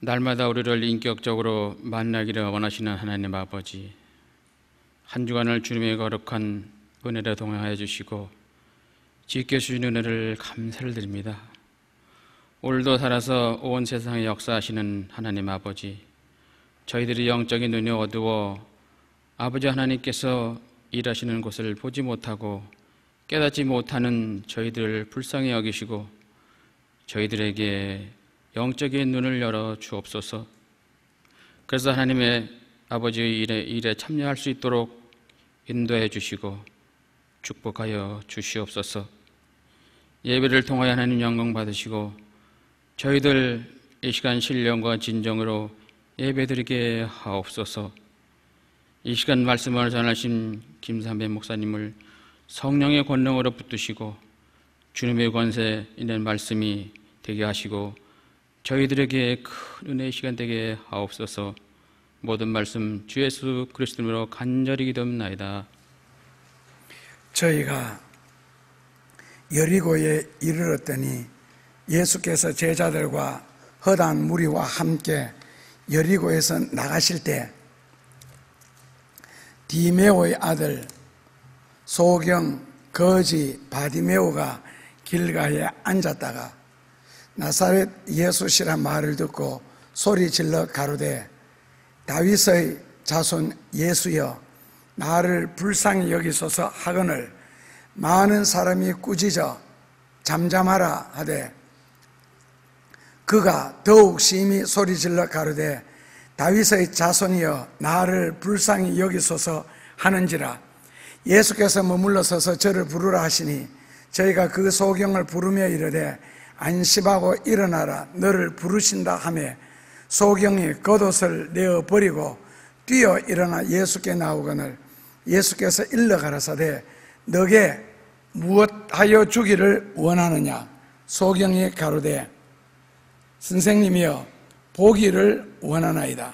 날마다 우리를 인격적으로 만나기를 원하시는 하나님 아버지, 한 주간을 주님의 거룩한 은혜로 동행하여 주시고 지켜주신 은혜를 감사를 드립니다. 오늘도 살아서 온 세상에 역사하시는 하나님 아버지, 저희들이 영적인 눈이 어두워 아버지 하나님께서 일하시는 곳을 보지 못하고 깨닫지 못하는 저희들을 불쌍히 여기시고 저희들에게 영적인 눈을 열어 주옵소서. 그래서 하나님의 아버지의 일에 참여할 수 있도록 인도해 주시고 축복하여 주시옵소서. 예배를 통하여 하나님 영광 받으시고 저희들 이 시간 신령과 진정으로 예배드리게 하옵소서. 이 시간 말씀을 전하신 김삼배 목사님을 성령의 권능으로 붙드시고 주님의 권세 있는 말씀이 되게 하시고 저희들에게 큰 은혜의 시간 되게 하옵소서. 모든 말씀 주 예수 그리스도로 간절히 기도합나이다. 저희가 여리고에 이르렀더니 예수께서 제자들과 허다한 무리와 함께 여리고에서 나가실 때 디메오의 아들 소경 거지 바디메오가 길가에 앉았다가 나사렛 예수시란 말을 듣고 소리질러 가로되 다윗의 자손 예수여 나를 불쌍히 여기소서 하거늘 많은 사람이 꾸짖어 잠잠하라 하되 그가 더욱 심히 소리질러 가로되 다윗의 자손이여 나를 불쌍히 여기소서 하는지라. 예수께서 머물러 서서 저를 부르라 하시니 저희가 그 소경을 부르며 이르되 안심하고 일어나라 너를 부르신다 하며 소경이 겉옷을 내어 버리고 뛰어 일어나 예수께 나오거늘 예수께서 일러 가라사대 너게 무엇하여 주기를 원하느냐. 소경이 가로되 선생님이여 보기를 원하나이다.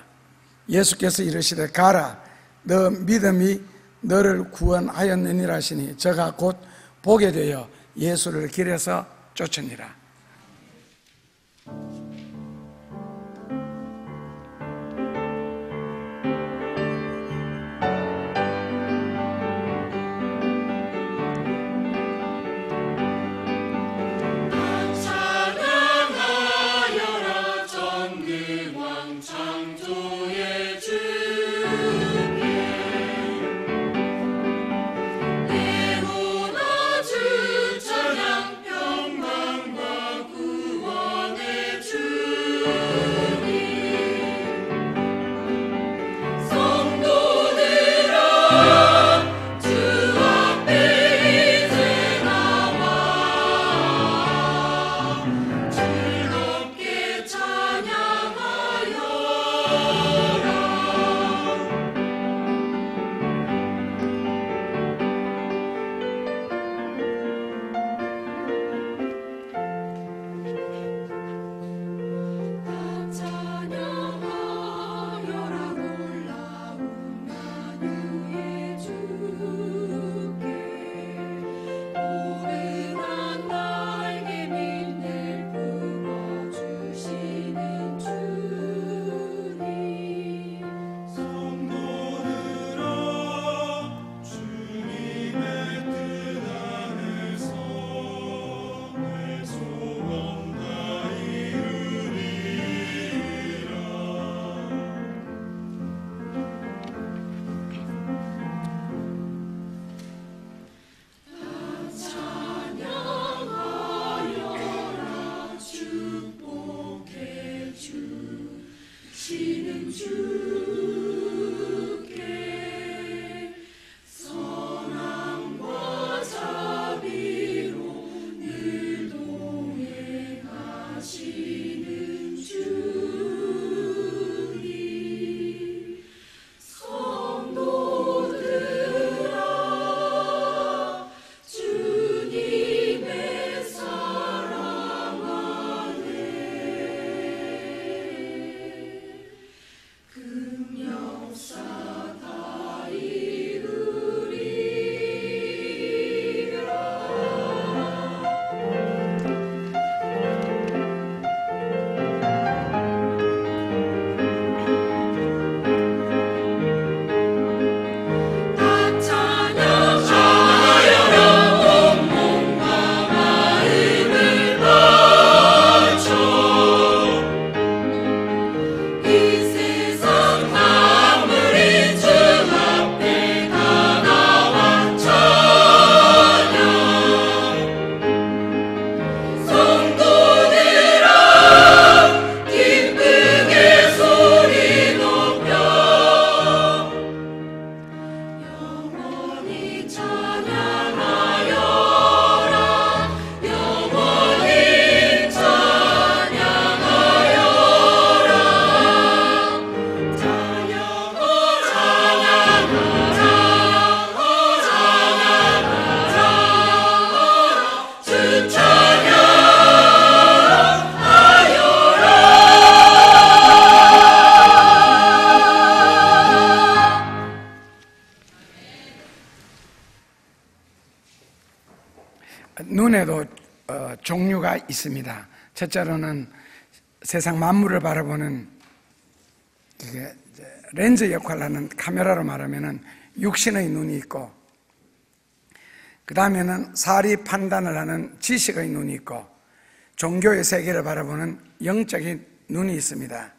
예수께서 이르시되 가라 너 믿음이 너를 구원하였느니라 하시니 저가 곧 보게 되어 예수를 길에서 쫓으니라. 영광과 눈에도 종류가 있습니다. 첫째로는 세상 만물을 바라보는 렌즈 역할을 하는, 카메라로 말하면 육신의 눈이 있고, 그 다음에는 사리 판단을 하는 지식의 눈이 있고, 종교의 세계를 바라보는 영적인 눈이 있습니다.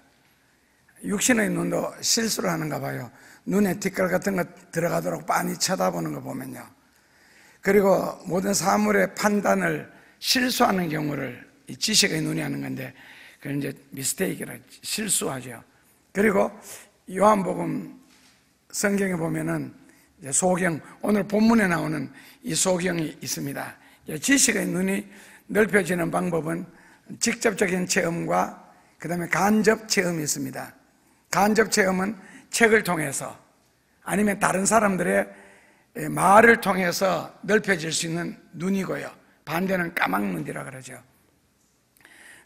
육신의 눈도 실수를 하는가 봐요. 눈에 뒷깔 같은 거 들어가도록 빤히 쳐다보는 거 보면요. 그리고 모든 사물의 판단을 실수하는 경우를 이 지식의 눈이 하는 건데, 그건 이제 미스테이크라, 실수하죠. 그리고 요한복음 성경에 보면은 소경, 오늘 본문에 나오는 이 소경이 있습니다. 지식의 눈이 넓혀지는 방법은 직접적인 체험과 그 다음에 간접 체험이 있습니다. 간접 체험은 책을 통해서 아니면 다른 사람들의 말을 통해서 넓혀질 수 있는 눈이고요. 반대는 까막눈이라 그러죠.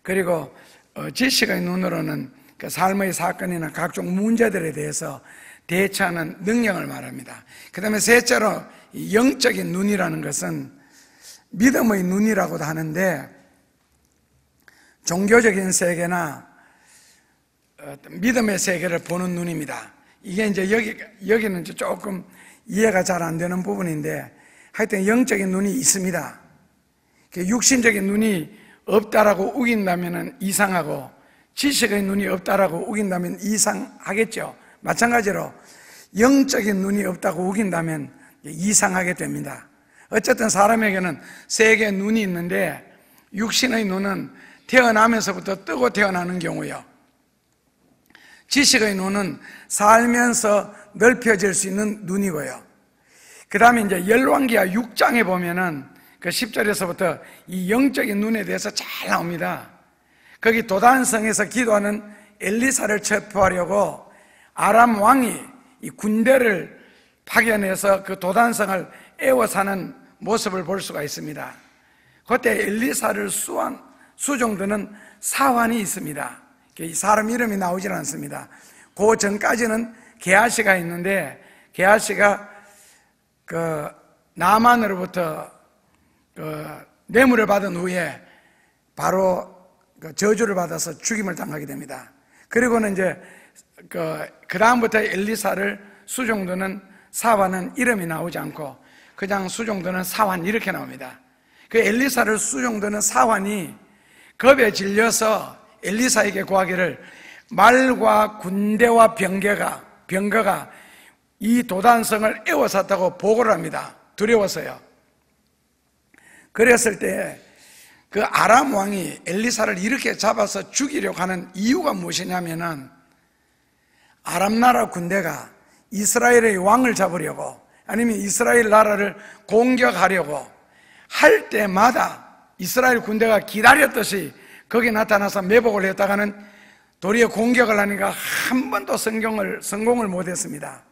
그리고 지식의 눈으로는 그 삶의 사건이나 각종 문제들에 대해서 대처하는 능력을 말합니다. 그 다음에 셋째로 영적인 눈이라는 것은 믿음의 눈이라고도 하는데, 종교적인 세계나 믿음의 세계를 보는 눈입니다. 이게 이제 여기는 조금 이해가 잘 안 되는 부분인데, 하여튼 영적인 눈이 있습니다. 육신적인 눈이 없다라고 우긴다면 이상하고, 지식의 눈이 없다라고 우긴다면 이상하겠죠. 마찬가지로 영적인 눈이 없다고 우긴다면 이상하게 됩니다. 어쨌든 사람에게는 세 개의 눈이 있는데, 육신의 눈은 태어나면서부터 뜨고 태어나는 경우요, 지식의 눈은 살면서 넓혀질 수 있는 눈이고요, 그 다음에 이제 열왕기하 6장에 보면은 그 10절에서부터 이 영적인 눈에 대해서 잘 나옵니다. 거기 도단성에서 기도하는 엘리사를 체포하려고 아람 왕이 이 군대를 파견해서 그 도단성을 에워사는 모습을 볼 수가 있습니다. 그때 엘리사를 수종드는 사환이 있습니다. 사람 이름이 나오질 않습니다. 그 전까지는 게하시가 있는데, 게하시가 그 나만으로부터 그 뇌물을 받은 후에 바로 그 저주를 받아서 죽임을 당하게 됩니다. 그리고는 이제 그 다음부터 엘리사를 수종드는 사환은 이름이 나오지 않고 그냥 수종드는 사환 이렇게 나옵니다. 그 엘리사를 수종드는 사환이 겁에 질려서 엘리사에게 구하기를, 말과 군대와 병거가 이 도단성을 에워쌌다고 보고를 합니다. 두려워서요. 그랬을 때 그 아람 왕이 엘리사를 이렇게 잡아서 죽이려고 하는 이유가 무엇이냐면은, 아람 나라 군대가 이스라엘의 왕을 잡으려고 아니면 이스라엘 나라를 공격하려고 할 때마다 이스라엘 군대가 기다렸듯이 거기에 나타나서 매복을 했다가는 도리어 공격을 하니까 한 번도 성공을 못했습니다.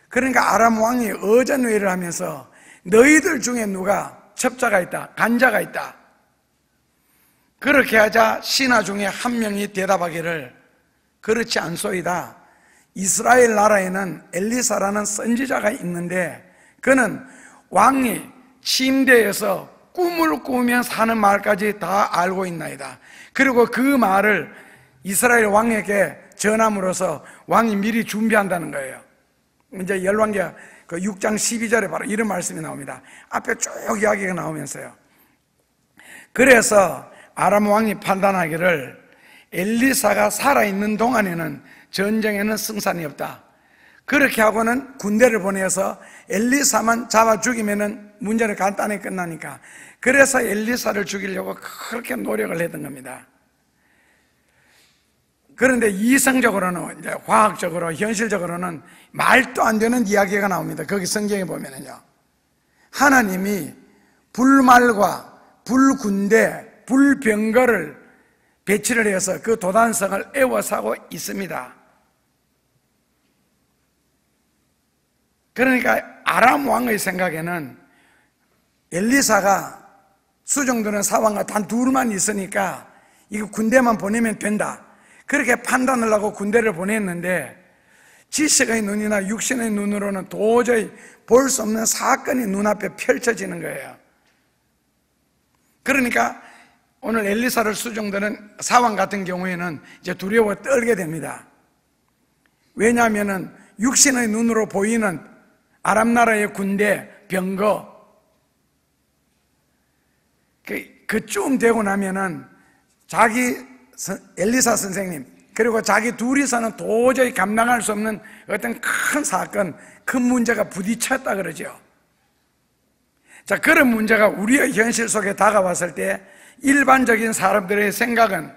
그러니까 아람 왕이 어전회의를 하면서 너희들 중에 누가 첩자가 있다, 간자가 있다, 그렇게 하자 신하 중에 한 명이 대답하기를, 그렇지 않소이다. 이스라엘 나라에는 엘리사라는 선지자가 있는데 그는 왕이 침대에서 꿈을 꾸면 사는 말까지 다 알고 있나이다. 그리고 그 말을 이스라엘 왕에게 전함으로써 왕이 미리 준비한다는 거예요. 이제 열왕기하 그 6장 12절에 바로 이런 말씀이 나옵니다. 앞에 쭉 이야기가 나오면서요, 그래서 아람 왕이 판단하기를 엘리사가 살아있는 동안에는 전쟁에는 승산이 없다. 그렇게 하고는 군대를 보내서 엘리사만 잡아 죽이면은 문제는 간단히 끝나니까, 그래서 엘리사를 죽이려고 그렇게 노력을 했던 겁니다. 그런데 이성적으로는, 이제 과학적으로, 현실적으로는 말도 안 되는 이야기가 나옵니다. 거기 성경에 보면은요, 하나님이 불말과 불군대, 불병거를 배치를 해서 그 도단성을 에워싸고 있습니다. 그러니까 아람 왕의 생각에는 엘리사가 수종드는 사왕과 단 둘만 있으니까 이거 군대만 보내면 된다, 그렇게 판단을 하고 군대를 보냈는데, 지식의 눈이나 육신의 눈으로는 도저히 볼 수 없는 사건이 눈앞에 펼쳐지는 거예요. 그러니까 오늘 엘리사를 수종드는 사왕 같은 경우에는 이제 두려워 떨게 됩니다. 왜냐하면 육신의 눈으로 보이는 아람 나라의 군대, 병거, 그쯤 되고 나면은 엘리사 선생님, 그리고 자기 둘이서는 도저히 감당할 수 없는 어떤 큰 사건, 큰 문제가 부딪혔다 그러죠. 자, 그런 문제가 우리의 현실 속에 다가왔을 때 일반적인 사람들의 생각은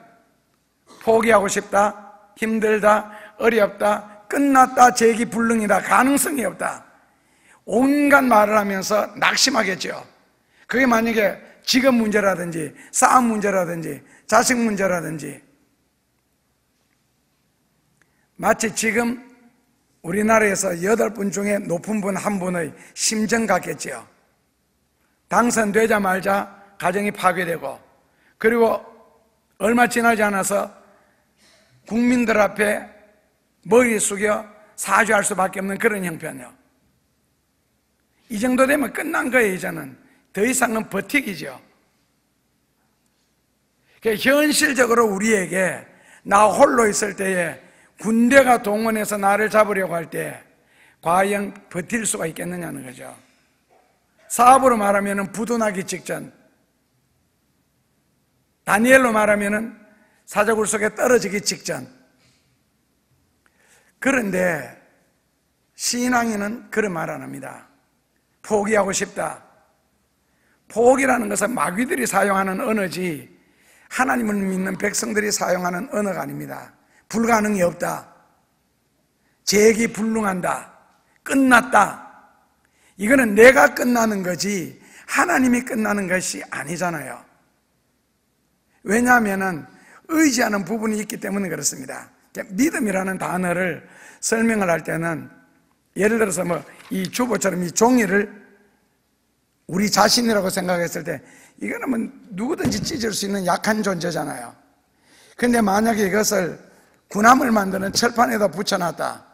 포기하고 싶다, 힘들다, 어렵다, 끝났다, 재기불능이다, 가능성이 없다, 온갖 말을 하면서 낙심하겠죠. 그게 만약에 직업 문제라든지 싸움 문제라든지 자식 문제라든지, 마치 지금 우리나라에서 8분 중에 높은 분 한 분의 심정 같겠죠. 당선되자마자 가정이 파괴되고, 그리고 얼마 지나지 않아서 국민들 앞에 머리 숙여 사죄할 수밖에 없는 그런 형편이요. 이 정도 되면 끝난 거예요. 이제는 더 이상은 버티기죠. 현실적으로 우리에게 나 홀로 있을 때에 군대가 동원해서 나를 잡으려고 할 때 과연 버틸 수가 있겠느냐는 거죠. 사업으로 말하면 부도나기 직전, 다니엘로 말하면 사자굴 속에 떨어지기 직전. 그런데 신앙인은 그런 말 안 합니다. 포기하고 싶다. 포기라는 것은 마귀들이 사용하는 언어지 하나님을 믿는 백성들이 사용하는 언어가 아닙니다. 불가능이 없다, 재기불능한다, 끝났다. 이거는 내가 끝나는 거지 하나님이 끝나는 것이 아니잖아요. 왜냐하면 의지하는 부분이 있기 때문에 그렇습니다. 믿음이라는 단어를 설명을 할 때는 예를 들어서 이 주보처럼 이 종이를 우리 자신이라고 생각했을 때 이거는 누구든지 찢을 수 있는 약한 존재잖아요. 근데 만약에 이것을 군함을 만드는 철판에다 붙여놨다,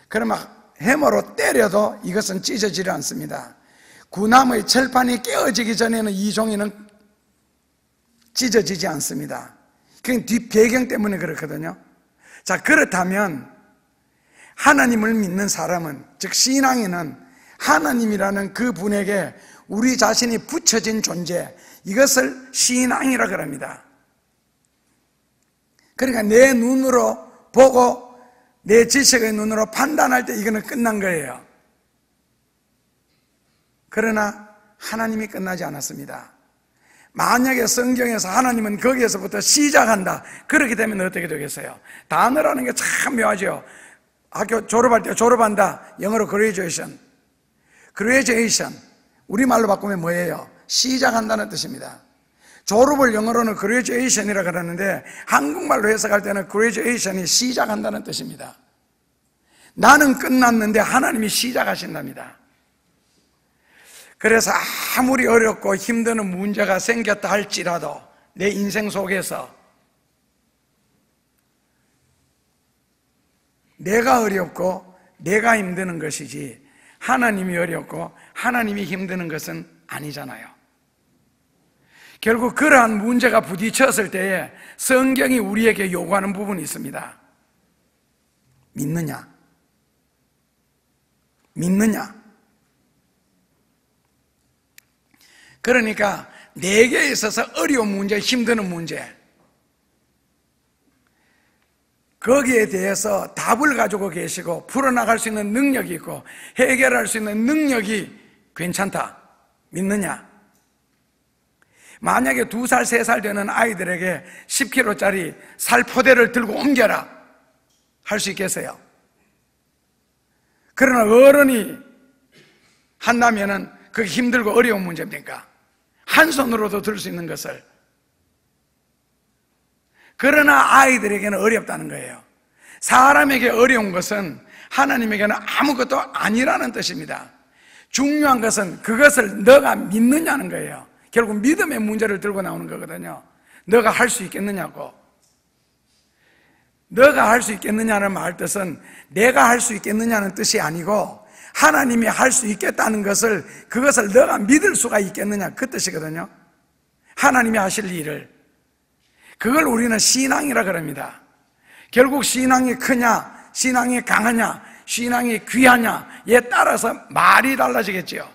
그러면 해머로 때려도 이것은 찢어지지 않습니다. 군함의 철판이 깨어지기 전에는 이 종이는 찢어지지 않습니다. 그게 뒷 배경 때문에 그렇거든요. 자, 그렇다면 하나님을 믿는 사람은, 즉 신앙인은 하나님이라는 그 분에게 우리 자신이 붙여진 존재, 이것을 신앙이라 그럽니다. 그러니까 내 눈으로 보고 내 지식의 눈으로 판단할 때 이거는 끝난 거예요. 그러나 하나님이 끝나지 않았습니다. 만약에 성경에서 하나님은 거기에서부터 시작한다, 그렇게 되면 어떻게 되겠어요? 단어라는 게 참 묘하죠. 학교 졸업할 때 졸업한다, 영어로 graduation. graduation, 우리말로 바꾸면 뭐예요? 시작한다는 뜻입니다. 졸업을 영어로는 graduation이라 그러는데 한국말로 해석할 때는 graduation이 시작한다는 뜻입니다. 나는 끝났는데 하나님이 시작하신답니다. 그래서 아무리 어렵고 힘드는 문제가 생겼다 할지라도 내 인생 속에서 내가 어렵고 내가 힘드는 것이지 하나님이 어렵고 하나님이 힘드는 것은 아니잖아요. 결국 그러한 문제가 부딪혔을 때에 성경이 우리에게 요구하는 부분이 있습니다. 믿느냐? 믿느냐? 그러니까 내게 있어서 어려운 문제, 힘드는 문제, 거기에 대해서 답을 가지고 계시고 풀어나갈 수 있는 능력이 있고 해결할 수 있는 능력이 괜찮다. 믿느냐? 만약에 2살, 3살 되는 아이들에게 10kg짜리 살포대를 들고 옮겨라 할 수 있겠어요? 그러나 어른이 한다면은 그게 힘들고 어려운 문제입니까? 한 손으로도 들 수 있는 것을. 그러나 아이들에게는 어렵다는 거예요. 사람에게 어려운 것은 하나님에게는 아무것도 아니라는 뜻입니다. 중요한 것은 그것을 너가 믿느냐는 거예요. 결국 믿음의 문제를 들고 나오는 거거든요. 너가 할 수 있겠느냐고. 너가 할 수 있겠느냐는 말 뜻은 내가 할 수 있겠느냐는 뜻이 아니고 하나님이 할 수 있겠다는 것을, 그것을 너가 믿을 수가 있겠느냐, 그 뜻이거든요. 하나님이 하실 일을. 그걸 우리는 신앙이라 그럽니다. 결국 신앙이 크냐, 신앙이 강하냐, 신앙이 귀하냐에 따라서 말이 달라지겠지요.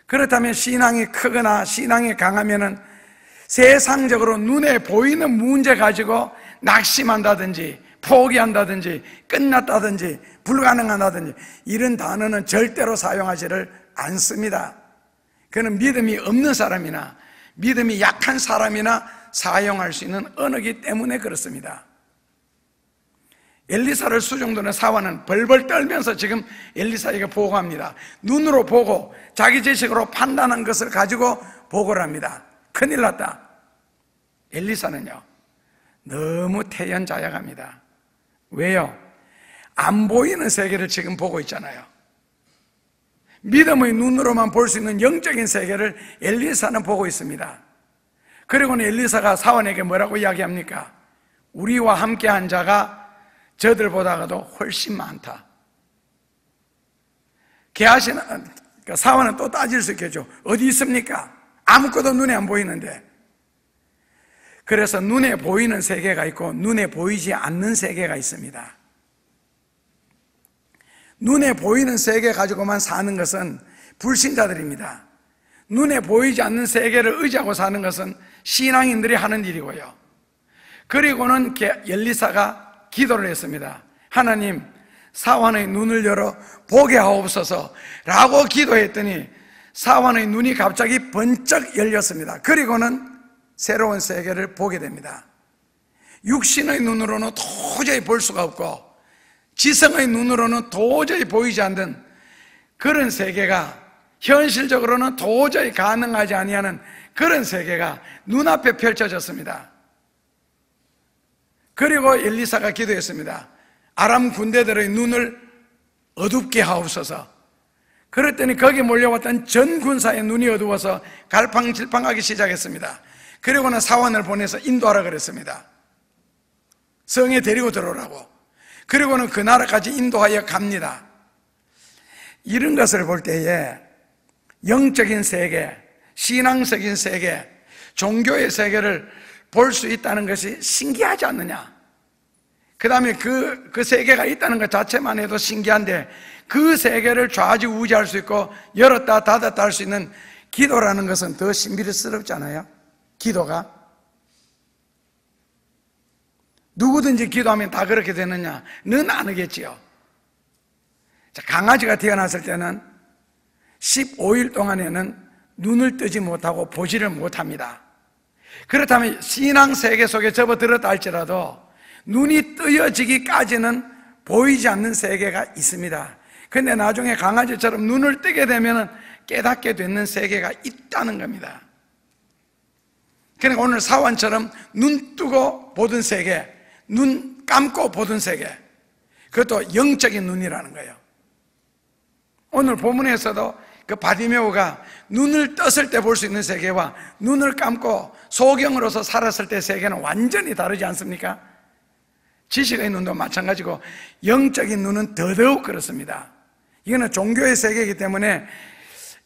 그렇다면 신앙이 크거나 신앙이 강하면은 세상적으로 눈에 보이는 문제 가지고 낙심한다든지 포기한다든지 끝났다든지 불가능하다든지 이런 단어는 절대로 사용하지를 않습니다. 그는 믿음이 없는 사람이나 믿음이 약한 사람이나 사용할 수 있는 언어이기 때문에 그렇습니다. 엘리사를 수종드는 사환은 벌벌 떨면서 지금 엘리사에게 보고합니다. 눈으로 보고 자기 지식으로 판단한 것을 가지고 보고를 합니다. 큰일 났다. 엘리사는요 너무 태연자약합니다. 왜요? 안 보이는 세계를 지금 보고 있잖아요. 믿음의 눈으로만 볼 수 있는 영적인 세계를 엘리사는 보고 있습니다. 그리고는 엘리사가 사환에게 뭐라고 이야기합니까? 우리와 함께한 자가 저들보다도 훨씬 많다. 사환은 또 따질 수 있겠죠. 어디 있습니까? 아무것도 눈에 안 보이는데. 그래서 눈에 보이는 세계가 있고 눈에 보이지 않는 세계가 있습니다. 눈에 보이는 세계 가지고만 사는 것은 불신자들입니다. 눈에 보이지 않는 세계를 의지하고 사는 것은 신앙인들이 하는 일이고요. 그리고는 엘리사가 기도를 했습니다. 하나님, 사환의 눈을 열어 보게 하옵소서 라고 기도했더니 사환의 눈이 갑자기 번쩍 열렸습니다. 그리고는 새로운 세계를 보게 됩니다. 육신의 눈으로는 도저히 볼 수가 없고 지성의 눈으로는 도저히 보이지 않는 그런 세계가 현실적으로는 도저히 가능하지 아니하는 그런 세계가 눈앞에 펼쳐졌습니다. 그리고 엘리사가 기도했습니다. 아람 군대들의 눈을 어둡게 하옵소서. 그랬더니 거기 몰려왔던 전 군사의 눈이 어두워서 갈팡질팡하기 시작했습니다. 그리고는 사환을 보내서 인도하라 그랬습니다. 성에 데리고 들어오라고. 그리고는 그 나라까지 인도하여 갑니다. 이런 것을 볼 때에 영적인 세계, 신앙적인 세계, 종교의 세계를 볼 수 있다는 것이 신기하지 않느냐. 그 다음에 그 세계가 있다는 것 자체만 해도 신기한데 그 세계를 좌지우지할 수 있고 열었다 닫았다 할 수 있는 기도라는 것은 더 신비스럽잖아요. 기도가 누구든지 기도하면 다 그렇게 되느냐는 아니겠지요. 강아지가 태어났을 때는 15일 동안에는 눈을 뜨지 못하고 보지를 못합니다. 그렇다면 신앙 세계 속에 접어들었다 할지라도 눈이 뜨여지기까지는 보이지 않는 세계가 있습니다. 근데 나중에 강아지처럼 눈을 뜨게 되면 깨닫게 되는 세계가 있다는 겁니다. 그러니까 오늘 사환처럼 눈 뜨고 보던 세계, 눈 감고 보던 세계, 그것도 영적인 눈이라는 거예요. 오늘 본문에서도 그 바디메오가 눈을 떴을 때 볼 수 있는 세계와 눈을 감고 소경으로서 살았을 때 세계는 완전히 다르지 않습니까? 지식의 눈도 마찬가지고 영적인 눈은 더더욱 그렇습니다. 이거는 종교의 세계이기 때문에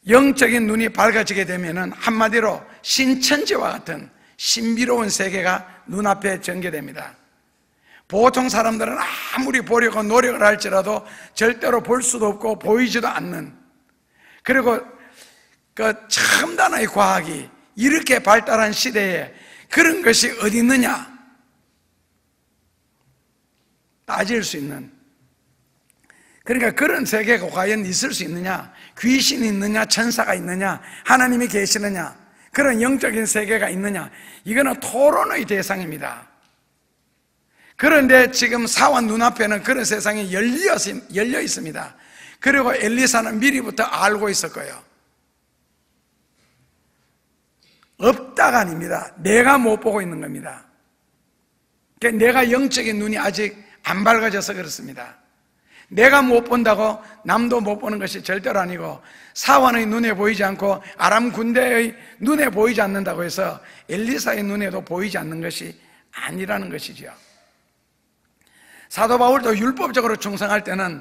영적인 눈이 밝아지게 되면은 한마디로 신천지와 같은 신비로운 세계가 눈앞에 전개됩니다. 보통 사람들은 아무리 보려고 노력을 할지라도 절대로 볼 수도 없고 보이지도 않는, 그리고 그 첨단의 과학이 이렇게 발달한 시대에 그런 것이 어디 있느냐 따질 수 있는, 그러니까 그런 세계가 과연 있을 수 있느냐, 귀신이 있느냐, 천사가 있느냐, 하나님이 계시느냐, 그런 영적인 세계가 있느냐, 이거는 토론의 대상입니다. 그런데 지금 사환 눈앞에는 그런 세상이 열려 있습니다. 그리고 엘리사는 미리부터 알고 있었고요. 없다가 아닙니다. 내가 못 보고 있는 겁니다. 그러니까 내가 영적인 눈이 아직 안 밝아져서 그렇습니다. 내가 못 본다고 남도 못 보는 것이 절대로 아니고, 사환의 눈에 보이지 않고 아람 군대의 눈에 보이지 않는다고 해서 엘리사의 눈에도 보이지 않는 것이 아니라는 것이지요. 사도 바울도 율법적으로 충성할 때는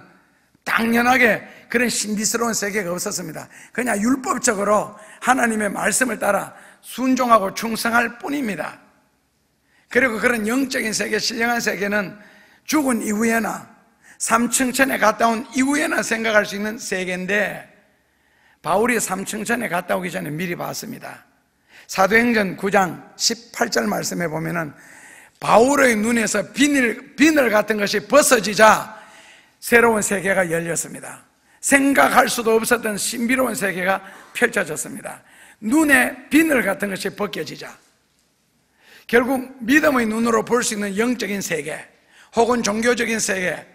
당연하게 그런 신비스러운 세계가 없었습니다. 그냥 율법적으로 하나님의 말씀을 따라 순종하고 충성할 뿐입니다. 그리고 그런 영적인 세계, 신령한 세계는 죽은 이후에나 삼층천에 갔다 온 이후에나 생각할 수 있는 세계인데, 바울이 삼층천에 갔다 오기 전에 미리 봤습니다. 사도행전 9장 18절 말씀에 보면은 바울의 눈에서 비늘 같은 것이 벗어지자 새로운 세계가 열렸습니다. 생각할 수도 없었던 신비로운 세계가 펼쳐졌습니다. 눈에 비늘 같은 것이 벗겨지자 결국 믿음의 눈으로 볼 수 있는 영적인 세계 혹은 종교적인 세계,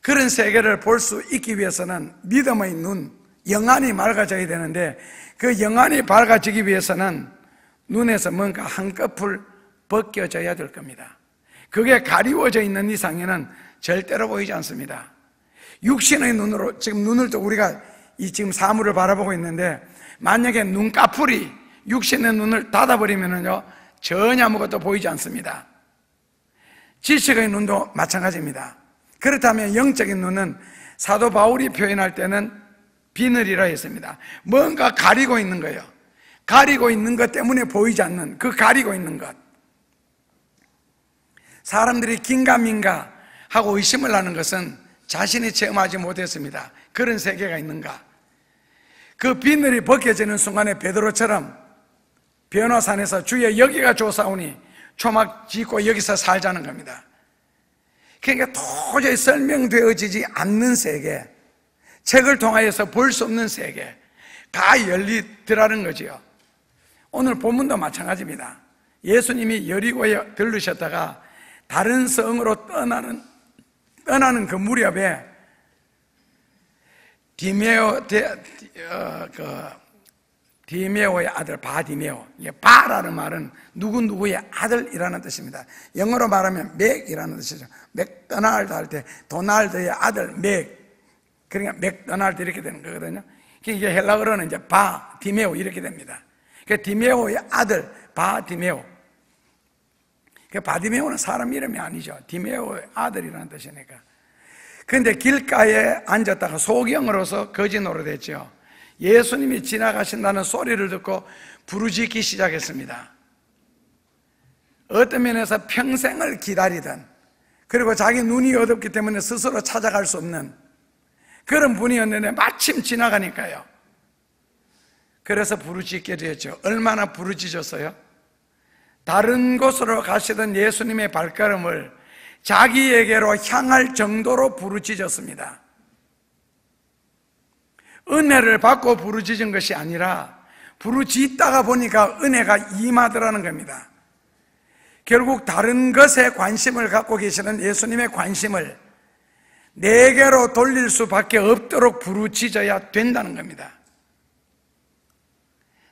그런 세계를 볼 수 있기 위해서는 믿음의 눈, 영안이 맑아져야 되는데, 그 영안이 밝아지기 위해서는 눈에서 뭔가 한꺼풀 벗겨져야 될 겁니다. 그게 가리워져 있는 이상에는 절대로 보이지 않습니다. 육신의 눈으로 지금 눈을 또 우리가 지금 사물을 바라보고 있는데, 만약에 눈꺼풀이 육신의 눈을 닫아버리면요 전혀 아무것도 보이지 않습니다. 지식의 눈도 마찬가지입니다. 그렇다면 영적인 눈은 사도 바울이 표현할 때는 비늘이라 했습니다. 뭔가 가리고 있는 거예요. 가리고 있는 것 때문에 보이지 않는 그 가리고 있는 것. 사람들이 긴가민가 하고 의심을 하는 것은 자신이 체험하지 못했습니다. 그런 세계가 있는가. 그 비늘이 벗겨지는 순간에 베드로처럼 변호산에서 주여 여기가 좋사오니 초막 짓고 여기서 살자는 겁니다. 그러니까 도저히 설명되어지지 않는 세계, 책을 통하여서 볼 수 없는 세계가 열리더라는 거지요. 오늘 본문도 마찬가지입니다. 예수님이 여리고에 들르셨다가 다른 성으로 떠나는 그 무렵에 디메오의 아들 바디메오, 바라는 말은 누구누구의 아들이라는 뜻입니다. 영어로 말하면 맥이라는 뜻이죠. 맥도날드 할 때 도날드의 아들 맥, 그러니까 맥도날드 이렇게 되는 거거든요. 이게 헬라어로는 이제 바디메오 이렇게 됩니다. 그러니까 디메오의 아들 바디메오. 바디메오는 사람 이름이 아니죠. 디메오의 아들이라는 뜻이니까. 그런데 길가에 앉았다가 소경으로서 거지 노릇했죠. 예수님이 지나가신다는 소리를 듣고 부르짖기 시작했습니다. 어떤 면에서 평생을 기다리던, 그리고 자기 눈이 어둡기 때문에 스스로 찾아갈 수 없는 그런 분이었는데 마침 지나가니까요. 그래서 부르짖게 되었죠. 얼마나 부르짖었어요? 다른 곳으로 가시던 예수님의 발걸음을 자기에게로 향할 정도로 부르짖었습니다. 은혜를 받고 부르짖은 것이 아니라 부르짖다가 보니까 은혜가 임하더라는 겁니다. 결국 다른 것에 관심을 갖고 계시는 예수님의 관심을 내게로 돌릴 수밖에 없도록 부르짖어야 된다는 겁니다.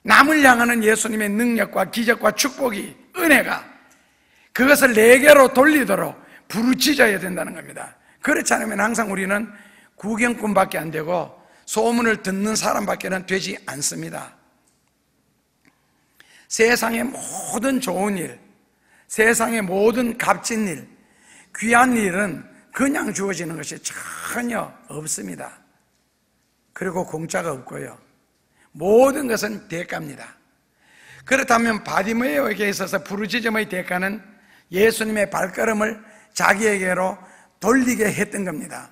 남을 향하는 예수님의 능력과 기적과 축복이, 은혜가 그것을 내게로 돌리도록 부르짖어야 된다는 겁니다. 그렇지 않으면 항상 우리는 구경꾼밖에 안 되고 소문을 듣는 사람밖에는 되지 않습니다. 세상의 모든 좋은 일, 세상의 모든 값진 일, 귀한 일은 그냥 주어지는 것이 전혀 없습니다. 그리고 공짜가 없고요. 모든 것은 대가입니다. 그렇다면 바디메오에게 있어서 부르짖음의 대가는 예수님의 발걸음을 자기에게로 돌리게 했던 겁니다.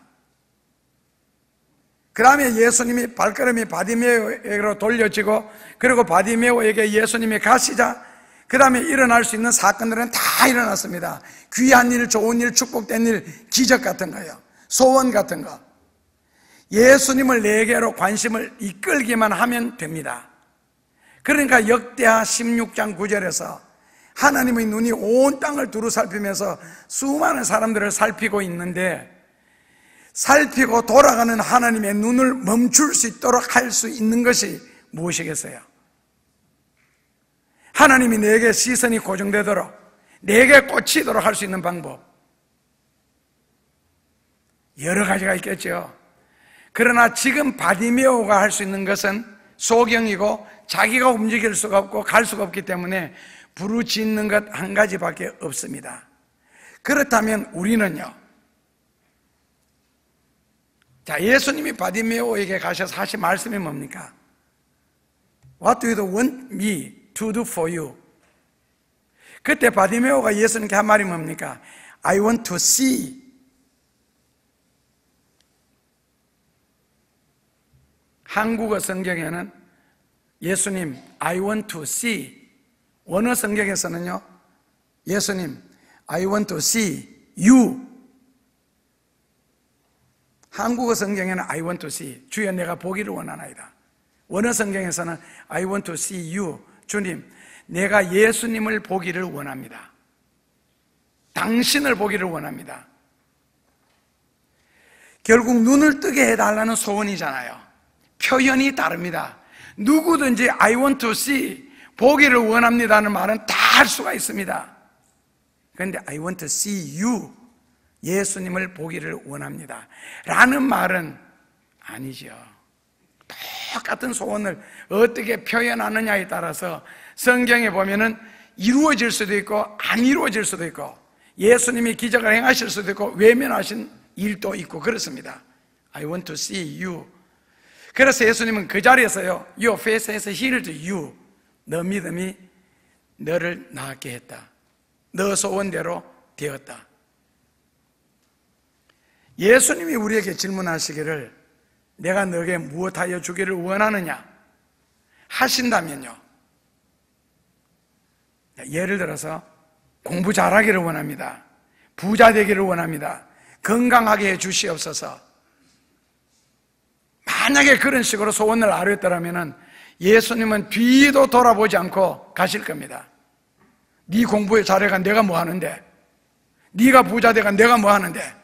그 다음에 예수님이 발걸음이 바디메오에게로 돌려지고, 그리고 바디메오에게 예수님이 가시자 그 다음에 일어날 수 있는 사건들은 다 일어났습니다. 귀한 일, 좋은 일, 축복된 일, 기적 같은 거요, 소원 같은 거. 예수님을 내게로 관심을 이끌기만 하면 됩니다. 그러니까 역대하 16장 9절에서 하나님의 눈이 온 땅을 두루 살피면서 수많은 사람들을 살피고 있는데, 살피고 돌아가는 하나님의 눈을 멈출 수 있도록 할 수 있는 것이 무엇이겠어요? 하나님이 내게 시선이 고정되도록, 내게 꽂히도록 할 수 있는 방법, 여러 가지가 있겠죠. 그러나 지금 바디메오가 할 수 있는 것은 소경이고 자기가 움직일 수가 없고 갈 수가 없기 때문에 부르짖는 것 한 가지밖에 없습니다. 그렇다면 우리는요, 자, 예수님이 바디메오에게 가셔서 하신 말씀이 뭡니까? What do you want me to do for you? 그때 바디메오가 예수님께 한 말이 뭡니까? I want to see. 한국어 성경에는 예수님, I want to see. 원어 성경에서는요, 예수님, I want to see you. 한국어 성경에는 I want to see. 주여 내가 보기를 원하나이다. 원어 성경에서는 I want to see you. 주님, 내가 예수님을 보기를 원합니다. 당신을 보기를 원합니다. 결국 눈을 뜨게 해달라는 소원이잖아요. 표현이 다릅니다. 누구든지 I want to see, 보기를 원합니다는 말은 다 할 수가 있습니다. 그런데 I want to see you, 예수님을 보기를 원합니다 라는 말은 아니죠. 똑같은 소원을 어떻게 표현하느냐에 따라서 성경에 보면은 이루어질 수도 있고 안 이루어질 수도 있고, 예수님이 기적을 행하실 수도 있고 외면하신 일도 있고 그렇습니다. I want to see you. 그래서 예수님은 그 자리에서요, Your faith has healed you. 너 믿음이 너를 낫게 했다. 너 소원대로 되었다. 예수님이 우리에게 질문하시기를 내가 너에게 무엇하여 주기를 원하느냐 하신다면요, 예를 들어서 공부 잘하기를 원합니다. 부자 되기를 원합니다. 건강하게 해 주시옵소서. 만약에 그런 식으로 소원을 아뢰었더라면 예수님은 뒤도 돌아보지 않고 가실 겁니다. 네 공부에 잘해가 내가 뭐 하는데? 네가 부자 돼가 내가 뭐 하는데?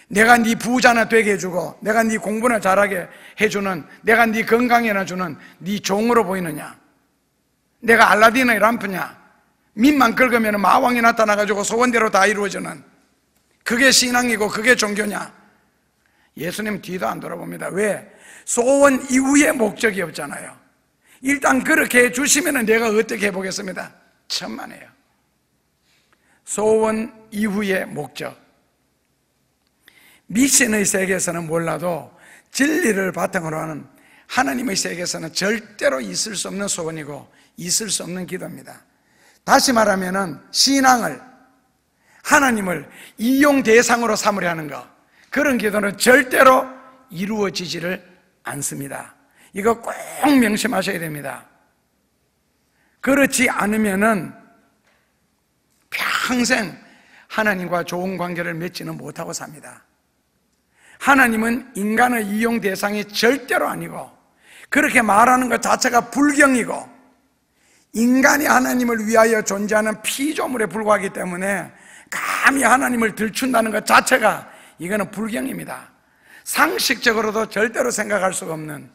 내가 네 부자나 되게 해주고 내가 네 공부나 잘하게 해주는, 내가 네 건강이나 주는 네 종으로 보이느냐? 내가 알라딘의 람프냐? 밑만 긁으면 마왕이 나타나가지고 소원대로 다 이루어지는, 그게 신앙이고 그게 종교냐? 예수님 뒤도 안 돌아봅니다. 왜? 소원 이후에 목적이 없잖아요. 일단 그렇게 해주시면 내가 어떻게 해보겠습니다. 천만에요. 소원 이후의 목적. 미신의 세계에서는 몰라도 진리를 바탕으로 하는 하나님의 세계에서는 절대로 있을 수 없는 소원이고 있을 수 없는 기도입니다. 다시 말하면 신앙을, 하나님을 이용 대상으로 삼으려 하는 것, 그런 기도는 절대로 이루어지지를 않습니다. 이거 꼭 명심하셔야 됩니다. 그렇지 않으면은 평생 하나님과 좋은 관계를 맺지는 못하고 삽니다. 하나님은 인간의 이용 대상이 절대로 아니고, 그렇게 말하는 것 자체가 불경이고, 인간이 하나님을 위하여 존재하는 피조물에 불과하기 때문에 감히 하나님을 들춘다는 것 자체가 이거는 불경입니다. 상식적으로도 절대로 생각할 수가 없는,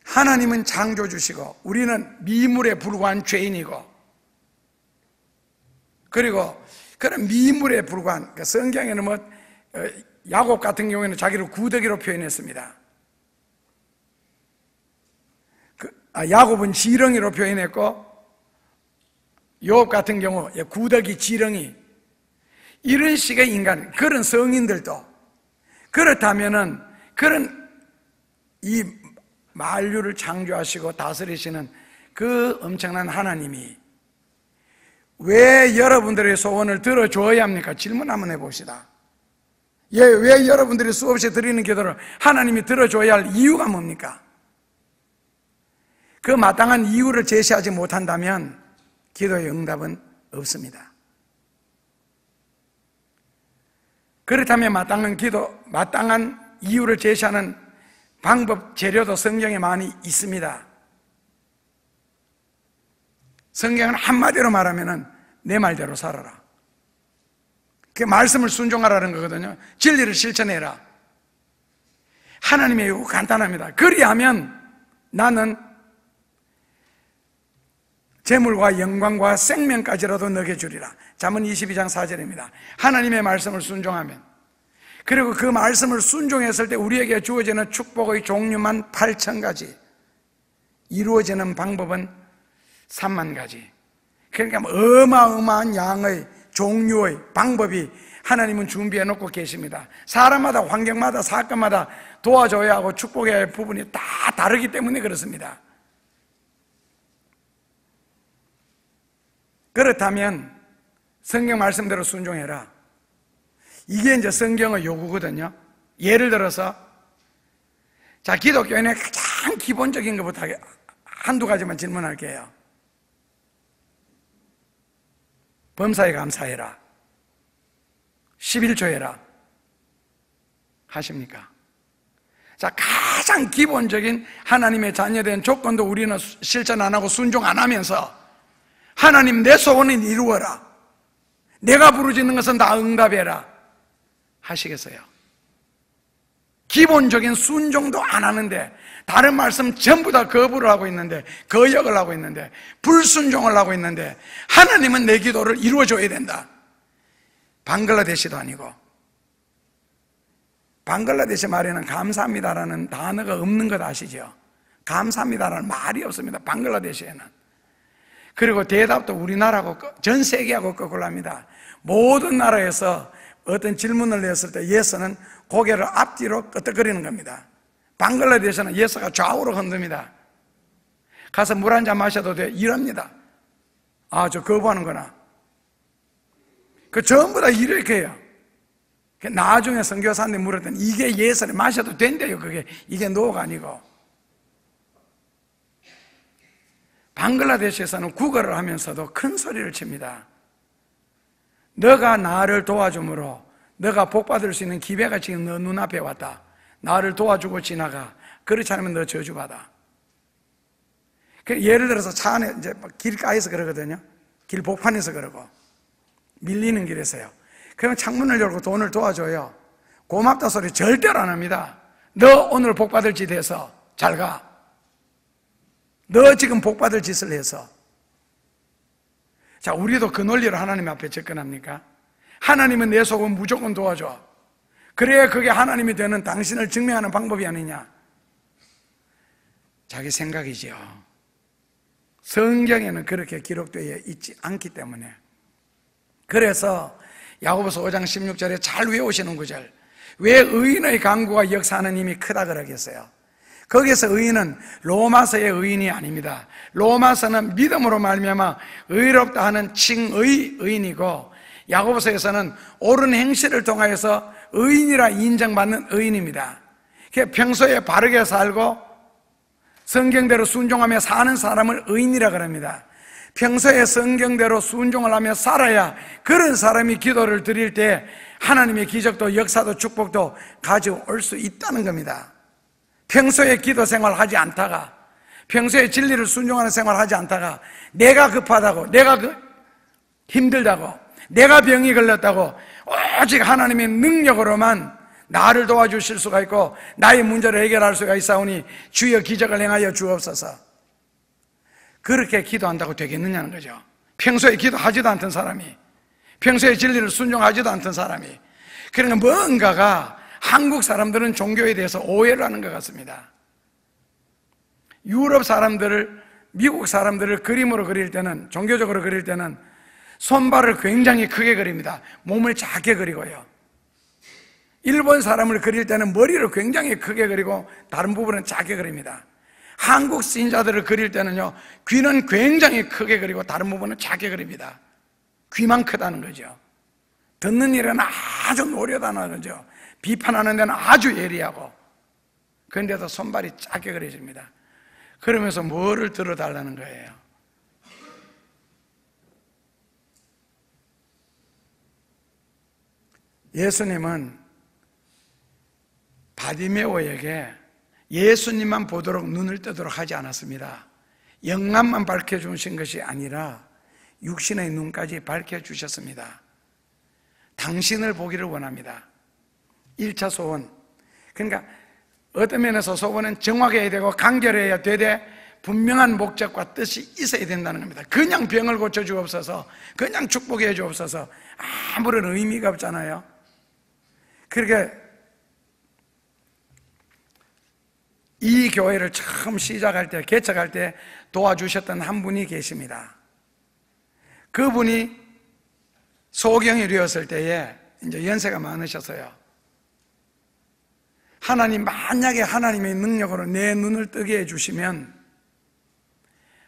하나님은 창조주시고 우리는 미물에 불과한 죄인이고, 그리고 그런 미물에 불과한, 성경에는 뭐 야곱 같은 경우에는 자기를 구더기로 표현했습니다. 야곱은 지렁이로 표현했고 욥 같은 경우 구더기, 지렁이, 이런 식의 인간, 그런 성인들도, 그렇다면은 그런 이 만류를 창조하시고 다스리시는 그 엄청난 하나님이 왜 여러분들의 소원을 들어줘야 합니까? 질문 한번 해봅시다. 왜 여러분들이 수없이 드리는 기도를 하나님이 들어줘야 할 이유가 뭡니까? 그 마땅한 이유를 제시하지 못한다면 기도의 응답은 없습니다. 그렇다면 마땅한 이유를 제시하는 방법, 재료도 성경에 많이 있습니다. 성경은 한마디로 말하면 내 말대로 살아라. 그 말씀을 순종하라는 거거든요. 진리를 실천해라. 하나님의 요구 간단합니다. 그리하면 나는 재물과 영광과 생명까지라도 너게 주리라. 잠언 22장 4절입니다. 하나님의 말씀을 순종하면, 그리고 그 말씀을 순종했을 때 우리에게 주어지는 축복의 종류만 8,000가지, 이루어지는 방법은 3만 가지. 그러니까 어마어마한 양의 종류의 방법이 하나님은 준비해 놓고 계십니다. 사람마다, 환경마다, 사건마다 도와줘야 하고 축복해야 할 부분이 다 다르기 때문에 그렇습니다. 그렇다면 성경 말씀대로 순종해라. 이게 이제 성경의 요구거든요. 예를 들어서 자, 기독교인의 가장 기본적인 것부터 한두 가지만 질문할게요. 범사에 감사해라. 11조 해라. 하십니까? 자, 가장 기본적인 하나님의 자녀된 조건도 우리는 실천 안 하고 순종 안 하면서 하나님 내 소원을 이루어라. 내가 부르짖는 것은 다 응답해라. 하시겠어요? 기본적인 순종도 안 하는데 다른 말씀 전부 다 거부를 하고 있는데, 거역을 하고 있는데, 불순종을 하고 있는데 하나님은 내 기도를 이루어줘야 된다. 방글라데시도 아니고, 방글라데시 말에는 감사합니다라는 단어가 없는 것 아시죠? 감사합니다라는 말이 없습니다, 방글라데시에는. 그리고 대답도 우리나라하고 전 세계하고 거꾸로 합니다. 모든 나라에서 어떤 질문을 냈을 때 예서는 고개를 앞뒤로 끄덕거리는 겁니다. 방글라데시는 예서가 좌우로 흔듭니다. 가서 물 한 잔 마셔도 돼? 이럽니다. 아, 저 거부하는구나. 그 전부 다 이렇게 해요. 나중에 선교사한테 물었더니 이게 예서를 마셔도 된대요. 이게 노가 아니고. 방글라데시에서는 국어를 하면서도 큰 소리를 칩니다. 너가 나를 도와줌으로 너가 복받을 수 있는 기회가 지금 너 눈앞에 왔다. 나를 도와주고 지나가. 그렇지 않으면 너 저주받아. 예를 들어서 차 안에 이제 길가에서 그러거든요. 길복판에서 그러고 밀리는 길에서요. 그러면 창문을 열고 돈을 도와줘요. 고맙다 소리 절대로 안 합니다. 너 오늘 복받을 짓 해서 잘 가. 너 지금 복받을 짓을 해서. 자, 우리도 그 논리로 하나님 앞에 접근합니까? 하나님은 내 속은 무조건 도와줘. 그래야 그게 하나님이 되는 당신을 증명하는 방법이 아니냐. 자기 생각이지요. 성경에는 그렇게 기록되어 있지 않기 때문에. 그래서 야고보서 5장 16절에 잘 외우시는 구절, 왜 의인의 강구가 역사하는 힘이 크다 그러겠어요? 거기서 의인은 로마서의 의인이 아닙니다. 로마서는 믿음으로 말미암아 의롭다 하는 칭의 의인이고, 야고보서에서는 옳은 행실을 통하여서 의인이라 인정받는 의인입니다. 평소에 바르게 살고 성경대로 순종하며 사는 사람을 의인이라 그럽니다. 평소에 성경대로 순종을 하며 살아야 그런 사람이 기도를 드릴 때 하나님의 기적도 역사도 축복도 가져올 수 있다는 겁니다. 평소에 기도 생활하지 않다가, 평소에 진리를 순종하는 생활하지 않다가 내가 급하다고, 내가 힘들다고, 내가 병이 걸렸다고 오직 하나님의 능력으로만 나를 도와주실 수가 있고 나의 문제를 해결할 수가 있사오니 주여 기적을 행하여 주옵소서. 그렇게 기도한다고 되겠느냐는 거죠. 평소에 기도하지도 않던 사람이, 평소에 진리를 순종하지도 않던 사람이. 그러니까 뭔가가 한국 사람들은 종교에 대해서 오해를 하는 것 같습니다. 유럽 사람들을, 미국 사람들을 그림으로 그릴 때는, 종교적으로 그릴 때는 손발을 굉장히 크게 그립니다. 몸을 작게 그리고요. 일본 사람을 그릴 때는 머리를 굉장히 크게 그리고 다른 부분은 작게 그립니다. 한국 신자들을 그릴 때는요, 귀는 굉장히 크게 그리고 다른 부분은 작게 그립니다. 귀만 크다는 거죠. 듣는 일은 아주 노련하다는 거죠. 비판하는 데는 아주 예리하고, 그런데도 손발이 작게 그려집니다. 그러면서 뭐를 들어달라는 거예요? 예수님은 바디메오에게 예수님만 보도록 눈을 뜨도록 하지 않았습니다. 영감만 밝혀주신 것이 아니라 육신의 눈까지 밝혀주셨습니다. 당신을 보기를 원합니다. 1차 소원. 그러니까 어떤 면에서 소원은 정확해야 되고 간결해야 되되 분명한 목적과 뜻이 있어야 된다는 겁니다. 그냥 병을 고쳐주옵소서, 그냥 축복해 주옵소서, 아무런 의미가 없잖아요. 그렇게 이 교회를 처음 시작할 때, 개척할 때 도와주셨던 한 분이 계십니다. 그분이 소경이 되었을 때에 이제 연세가 많으셔서요. 만약에 하나님의 능력으로 내 눈을 뜨게 해주시면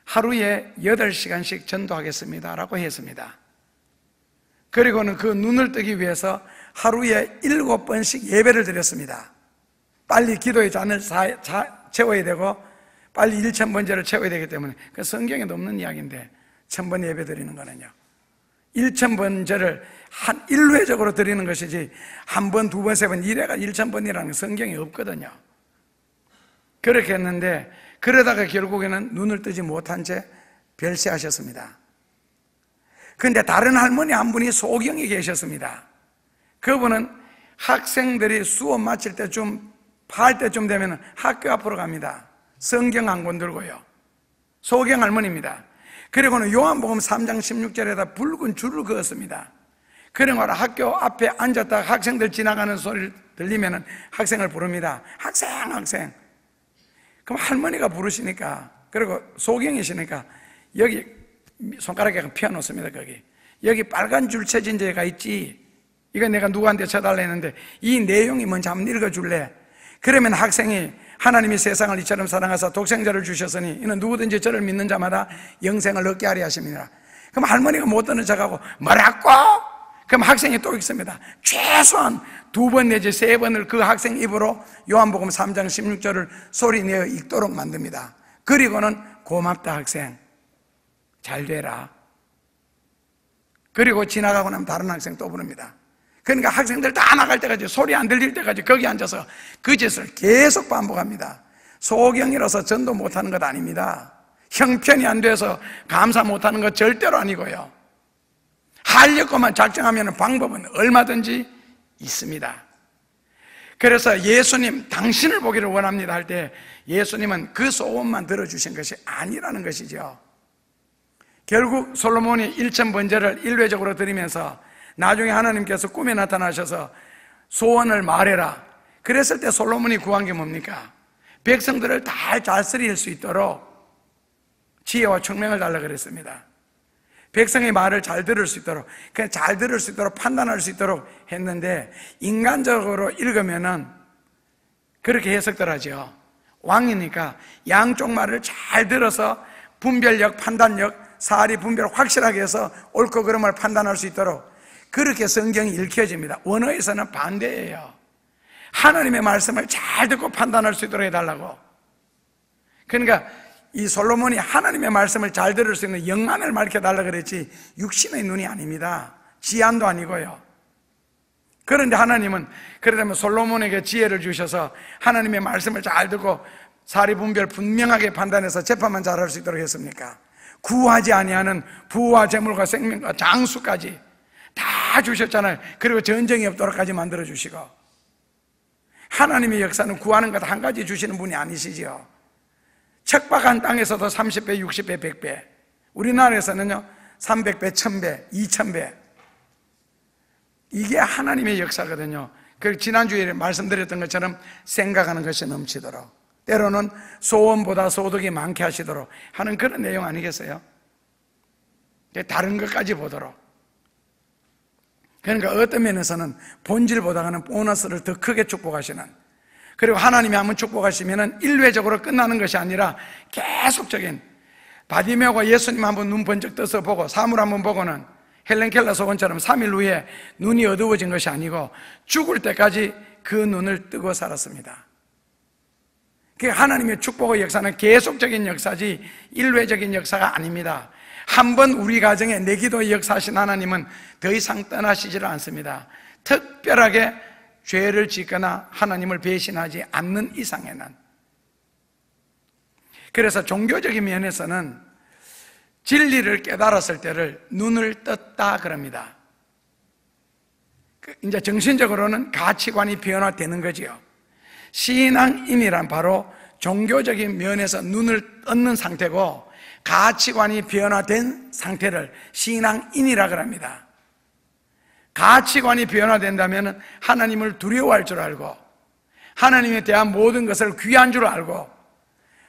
하루에 8시간씩 전도하겠습니다 라고 했습니다. 그리고는 그 눈을 뜨기 위해서 하루에 7번씩 예배를 드렸습니다. 빨리 기도의 잔을 채워야 되고 빨리 1000번제를 채워야 되기 때문에 그 성경에 없는 이야기인데 1000번 예배 드리는 거는요, 1000번제를 한 일회적으로 드리는 것이지 한 번, 두 번, 세 번 이래가 1000번이라는 성경이 없거든요. 그렇게 했는데 그러다가 결국에는 눈을 뜨지 못한 채 별세하셨습니다. 그런데 다른 할머니 한 분이 소경이 계셨습니다. 그분은 학생들이 수업 마칠 때쯤 할 때쯤 되면 학교 앞으로 갑니다. 성경 한 권 들고요. 소경 할머니입니다. 그리고는 요한복음 3장 16절에다 붉은 줄을 그었습니다. 그러므로 학교 앞에 앉았다가 학생들 지나가는 소리를 들리면 학생을 부릅니다. 학생. 그럼 할머니가 부르시니까, 그리고 소경이시니까 여기 손가락에 펴놓습니다. 거기 여기 빨간 줄 쳐진 데가 있지, 이거 내가 누구한테 쳐달라 했는데 이 내용이 뭔지 한번 읽어줄래? 그러면 학생이 하나님이 세상을 이처럼 사랑하사 독생자를 주셨으니 이는 누구든지 저를 믿는 자마다 영생을 얻게 하려 하십니다. 그럼 할머니가 못 듣는 척하고 뭐라고? 그럼 학생이 또 읽습니다. 최소한 2번 내지 3번을 그 학생 입으로 요한복음 3장 16절을 소리내어 읽도록 만듭니다. 그리고는 고맙다 학생, 잘 되라. 그리고 지나가고 나면 다른 학생 또 부릅니다. 그러니까 학생들 다 나갈 때까지, 소리 안 들릴 때까지 거기 앉아서 그 짓을 계속 반복합니다. 소경이라서 전도 못하는 것 아닙니다. 형편이 안 돼서 감사 못하는 것 절대로 아니고요. 하려고만 작정하면 방법은 얼마든지 있습니다. 그래서 예수님 당신을 보기를 원합니다 할 때 예수님은 그 소원만 들어주신 것이 아니라는 것이죠. 결국 솔로몬이 1000번제를 일회적으로 드리면서 나중에 하나님께서 꿈에 나타나셔서 소원을 말해라. 그랬을 때 솔로몬이 구한 게 뭡니까? 백성들을 잘 다스릴 수 있도록 지혜와 총명을 달라 그랬습니다. 백성의 말을 잘 들을 수 있도록, 그냥 잘 들을 수 있도록, 판단할 수 있도록 했는데 인간적으로 읽으면은 그렇게 해석들 하죠. 왕이니까 양쪽 말을 잘 들어서 분별력, 판단력, 사리 분별을 확실하게 해서 옳고 그름을 판단할 수 있도록 그렇게 성경이 읽혀집니다. 원어에서는 반대예요. 하나님의 말씀을 잘 듣고 판단할 수 있도록 해달라고. 그러니까 이 솔로몬이 하나님의 말씀을 잘 들을 수 있는 영안을 밝혀달라 그랬지 육신의 눈이 아닙니다. 지안도 아니고요. 그런데 하나님은 그러려면 솔로몬에게 지혜를 주셔서 하나님의 말씀을 잘 듣고 사리 분별 분명하게 판단해서 재판만 잘할 수 있도록 했습니까? 구하지 아니하는 부와 재물과 생명과 장수까지 다 주셨잖아요. 그리고 전쟁이 없도록까지 만들어 주시고. 하나님의 역사는 구하는 것 한 가지 주시는 분이 아니시죠. 척박한 땅에서도 30배, 60배, 100배. 우리나라에서는요 300배, 1000배, 2000배. 이게 하나님의 역사거든요. 그 지난주에 말씀드렸던 것처럼 생각하는 것이 넘치도록, 때로는 소원보다 소득이 많게 하시도록 하는 그런 내용 아니겠어요? 다른 것까지 보도록. 그러니까 어떤 면에서는 본질보다는 보너스를 더 크게 축복하시는, 그리고 하나님이 한번 축복하시면 일회적으로 끝나는 것이 아니라 계속적인, 바디메오가 예수님 한번 눈 번쩍 떠서 보고 사물 한번 보고는 헬렌 켈러 소원처럼 3일 후에 눈이 어두워진 것이 아니고 죽을 때까지 그 눈을 뜨고 살았습니다. 하나님의 축복의 역사는 계속적인 역사지 일회적인 역사가 아닙니다. 한번 우리 가정에 내 기도의 역사하신 하나님은 더 이상 떠나시지를 않습니다. 특별하게 죄를 짓거나 하나님을 배신하지 않는 이상에는. 그래서 종교적인 면에서는 진리를 깨달았을 때를 눈을 떴다 그럽니다. 이제 정신적으로는 가치관이 변화되는 거지요. 신앙인이란 바로 종교적인 면에서 눈을 떴는 상태고 가치관이 변화된 상태를 신앙인이라 그럽니다. 가치관이 변화된다면 하나님을 두려워할 줄 알고 하나님에 대한 모든 것을 귀한 줄 알고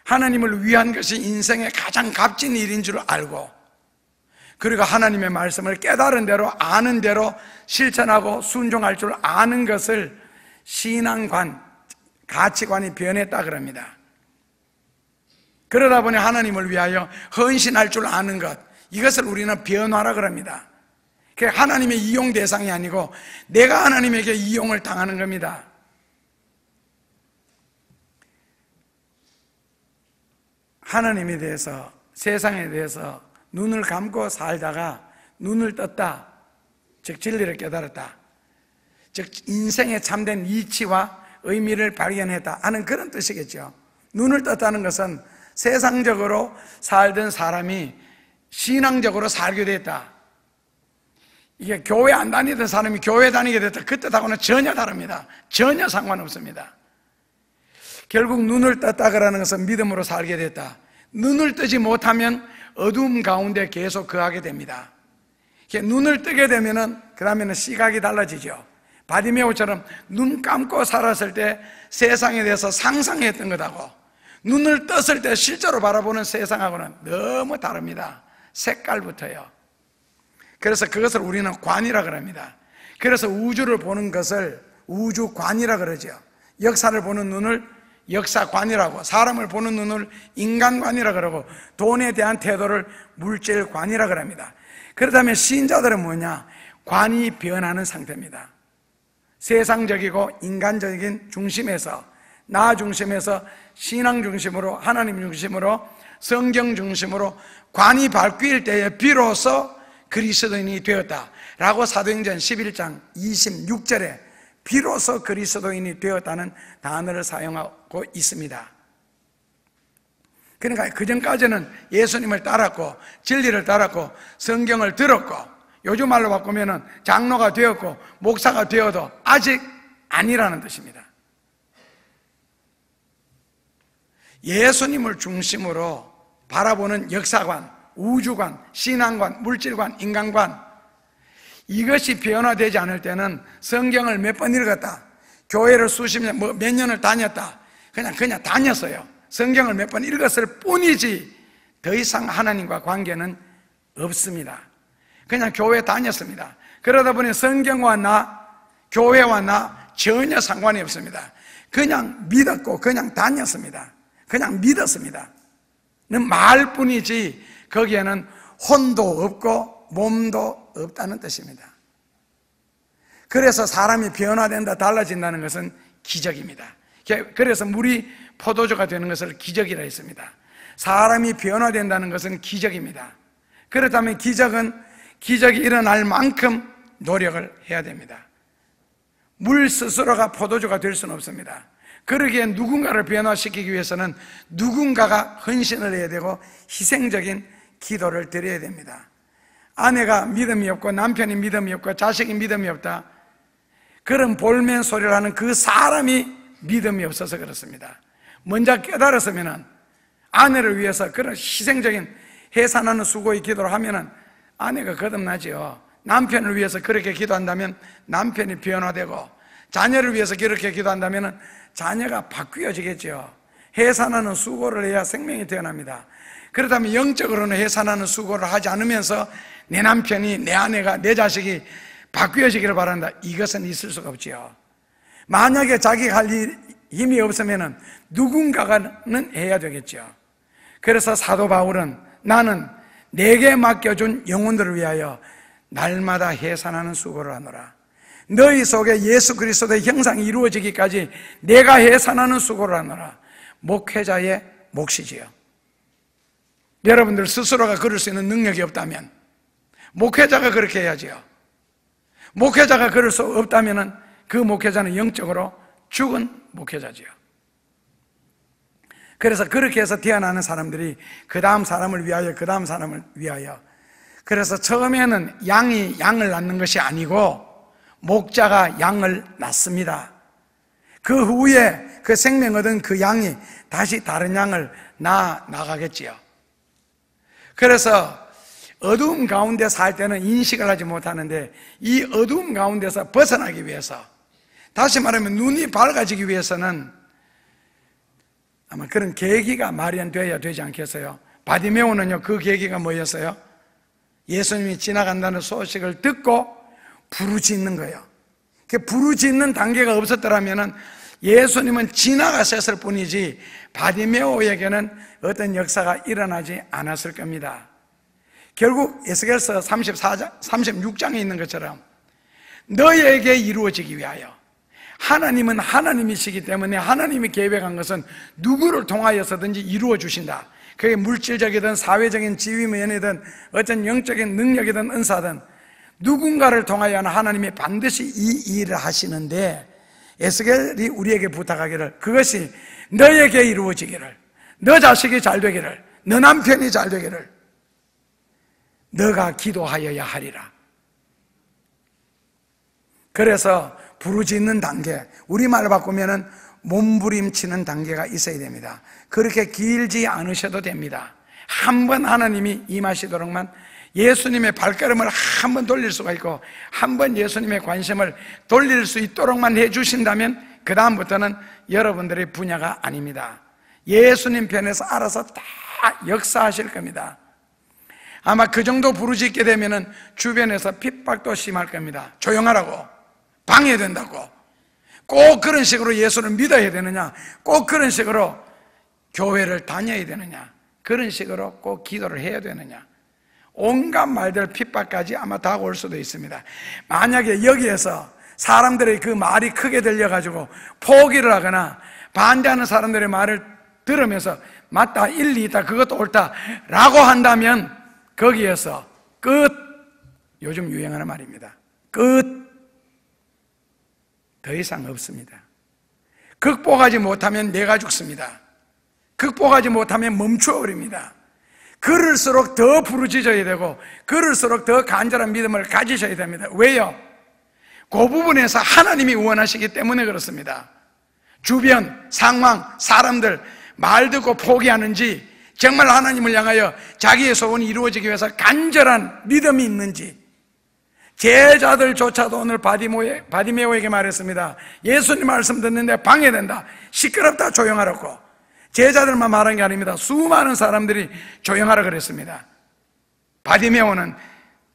하나님을 위한 것이 인생의 가장 값진 일인 줄 알고 그리고 하나님의 말씀을 깨달은 대로, 아는 대로 실천하고 순종할 줄 아는 것을 신앙관, 가치관이 변했다 그럽니다. 그러다 보니 하나님을 위하여 헌신할 줄 아는 것, 이것을 우리는 변화라 그럽니다. 하나님의 이용 대상이 아니고 내가 하나님에게 이용을 당하는 겁니다. 하나님에 대해서, 세상에 대해서 눈을 감고 살다가 눈을 떴다, 즉 진리를 깨달았다, 즉 인생의 참된 이치와 의미를 발견했다 하는 그런 뜻이겠죠. 눈을 떴다는 것은 세상적으로 살던 사람이 신앙적으로 살게 됐다. 이게 교회 안 다니던 사람이 교회 다니게 됐다, 그 뜻하고는 전혀 다릅니다. 전혀 상관없습니다. 결국 눈을 떴다 그러는 것은 믿음으로 살게 됐다. 눈을 뜨지 못하면 어두움 가운데 계속 거하게 됩니다. 눈을 뜨게 되면은 그러면은 시각이 달라지죠. 바디메오처럼 눈 감고 살았을 때 세상에 대해서 상상했던 것하고 눈을 떴을 때 실제로 바라보는 세상하고는 너무 다릅니다. 색깔부터요. 그래서 그것을 우리는 관이라 그럽니다. 그래서 우주를 보는 것을 우주관이라 그러죠. 역사를 보는 눈을 역사관이라고, 사람을 보는 눈을 인간관이라 그러고, 돈에 대한 태도를 물질관이라 그럽니다. 그렇다면 신자들은 뭐냐? 관이 변하는 상태입니다. 세상적이고 인간적인 중심에서, 나 중심에서 신앙 중심으로, 하나님 중심으로, 성경 중심으로 관이 바뀔 때에 비로소 그리스도인이 되었다라고 사도행전 11장 26절에 비로소 그리스도인이 되었다는 단어를 사용하고 있습니다. 그러니까 그전까지는 예수님을 따랐고 진리를 따랐고 성경을 들었고, 요즘 말로 바꾸면 장로가 되었고 목사가 되어도 아직 아니라는 뜻입니다. 예수님을 중심으로 바라보는 역사관, 우주관, 신앙관, 물질관, 인간관, 이것이 변화되지 않을 때는 성경을 몇 번 읽었다, 교회를 수십 년, 몇 년을 다녔다, 그냥 다녔어요. 성경을 몇 번 읽었을 뿐이지 더 이상 하나님과 관계는 없습니다. 그냥 교회 다녔습니다. 그러다 보니 성경과 나, 교회와 나 전혀 상관이 없습니다. 그냥 믿었고 그냥 다녔습니다. 그냥 믿었습니다. 말뿐이지 거기에는 혼도 없고 몸도 없다는 뜻입니다. 그래서 사람이 변화된다, 달라진다는 것은 기적입니다. 그래서 물이 포도주가 되는 것을 기적이라 했습니다. 사람이 변화된다는 것은 기적입니다. 그렇다면 기적이 일어날 만큼 노력을 해야 됩니다. 물 스스로가 포도주가 될 수는 없습니다. 그러기에 누군가를 변화시키기 위해서는 누군가가 헌신을 해야 되고 희생적인 기도를 드려야 됩니다. 아내가 믿음이 없고 남편이 믿음이 없고 자식이 믿음이 없다, 그런 볼멘 소리를 하는 그 사람이 믿음이 없어서 그렇습니다. 먼저 깨달았으면 아내를 위해서 그런 희생적인 해산하는 수고의 기도를 하면 아내가 거듭나지요. 남편을 위해서 그렇게 기도한다면 남편이 변화되고, 자녀를 위해서 그렇게 기도한다면 자녀가 바뀌어지겠죠. 해산하는 수고를 해야 생명이 태어납니다. 그렇다면 영적으로는 해산하는 수고를 하지 않으면서 내 남편이, 내 아내가, 내 자식이 바뀌어지기를 바란다, 이것은 있을 수가 없지요. 만약에 자기가 할 힘이 없으면 누군가는 해야 되겠죠. 그래서 사도 바울은 나는 내게 맡겨준 영혼들을 위하여 날마다 해산하는 수고를 하노라. 너희 속에 예수 그리스도의 형상이 이루어지기까지 내가 해산하는 수고를 하노라. 목회자의 몫이지요. 여러분들 스스로가 그럴 수 있는 능력이 없다면 목회자가 그렇게 해야지요. 목회자가 그럴 수 없다면 그 목회자는 영적으로 죽은 목회자지요. 그래서 그렇게 해서 태어나는 사람들이 그 다음 사람을 위하여, 그 다음 사람을 위하여, 그래서 처음에는 양이 양을 낳는 것이 아니고 목자가 양을 낳습니다. 그 후에 그 생명 얻은 그 양이 다시 다른 양을 나가겠지요. 그래서 어두움 가운데 살 때는 인식을 하지 못하는데, 이 어두움 가운데서 벗어나기 위해서, 다시 말하면 눈이 밝아지기 위해서는 아마 그런 계기가 마련되어야 되지 않겠어요? 바디메오는요, 그 계기가 뭐였어요? 예수님이 지나간다는 소식을 듣고 부르짖는 거예요. 그 부르짖는 단계가 없었더라면 예수님은 지나가셨을 뿐이지 바디메오에게는 어떤 역사가 일어나지 않았을 겁니다. 결국 에스겔서 36장에 있는 것처럼 너에게 이루어지기 위하여, 하나님은 하나님이시기 때문에 하나님이 계획한 것은 누구를 통하여서든지 이루어 주신다. 그게 물질적이든 사회적인 지위면이든 어떤 영적인 능력이든 은사든 누군가를 통하여는 하나님이 반드시 이 일을 하시는데, 에스겔이 우리에게 부탁하기를 그것이 너에게 이루어지기를, 너 자식이 잘 되기를, 너 남편이 잘 되기를 너가 기도하여야 하리라. 그래서 부르짖는 단계, 우리말로 바꾸면은 몸부림치는 단계가 있어야 됩니다. 그렇게 길지 않으셔도 됩니다. 한번 하나님이 임하시도록만, 예수님의 발걸음을 한번 돌릴 수가 있고 한번 예수님의 관심을 돌릴 수 있도록만 해주신다면 그 다음부터는 여러분들의 분야가 아닙니다. 예수님 편에서 알아서 다 역사하실 겁니다. 아마 그 정도 부르짖게 되면은 주변에서 핍박도 심할 겁니다. 조용하라고, 방해된다고, 꼭 그런 식으로 예수를 믿어야 되느냐, 꼭 그런 식으로 교회를 다녀야 되느냐, 그런 식으로 꼭 기도를 해야 되느냐, 온갖 말들, 핍박까지 아마 다가올 수도 있습니다. 만약에 여기에서 사람들의 그 말이 크게 들려가지고 포기를 하거나 반대하는 사람들의 말을 들으면서 맞다, 일리 있다, 그것도 옳다 라고 한다면 거기에서 끝. 요즘 유행하는 말입니다. 끝. 더 이상 없습니다. 극복하지 못하면 내가 죽습니다. 극복하지 못하면 멈춰버립니다. 그럴수록 더 부르짖어야 되고 그럴수록 더 간절한 믿음을 가지셔야 됩니다. 왜요? 그 부분에서 하나님이 원하시기 때문에 그렇습니다. 주변, 상황, 사람들 말 듣고 포기하는지, 정말 하나님을 향하여 자기의 소원이 이루어지기 위해서 간절한 믿음이 있는지. 제자들조차도 오늘 바디메오에게 말했습니다. 예수님 말씀 듣는데 방해된다, 시끄럽다, 조용하라고. 제자들만 말한 게 아닙니다. 수많은 사람들이 조용하라 그랬습니다. 바디메오는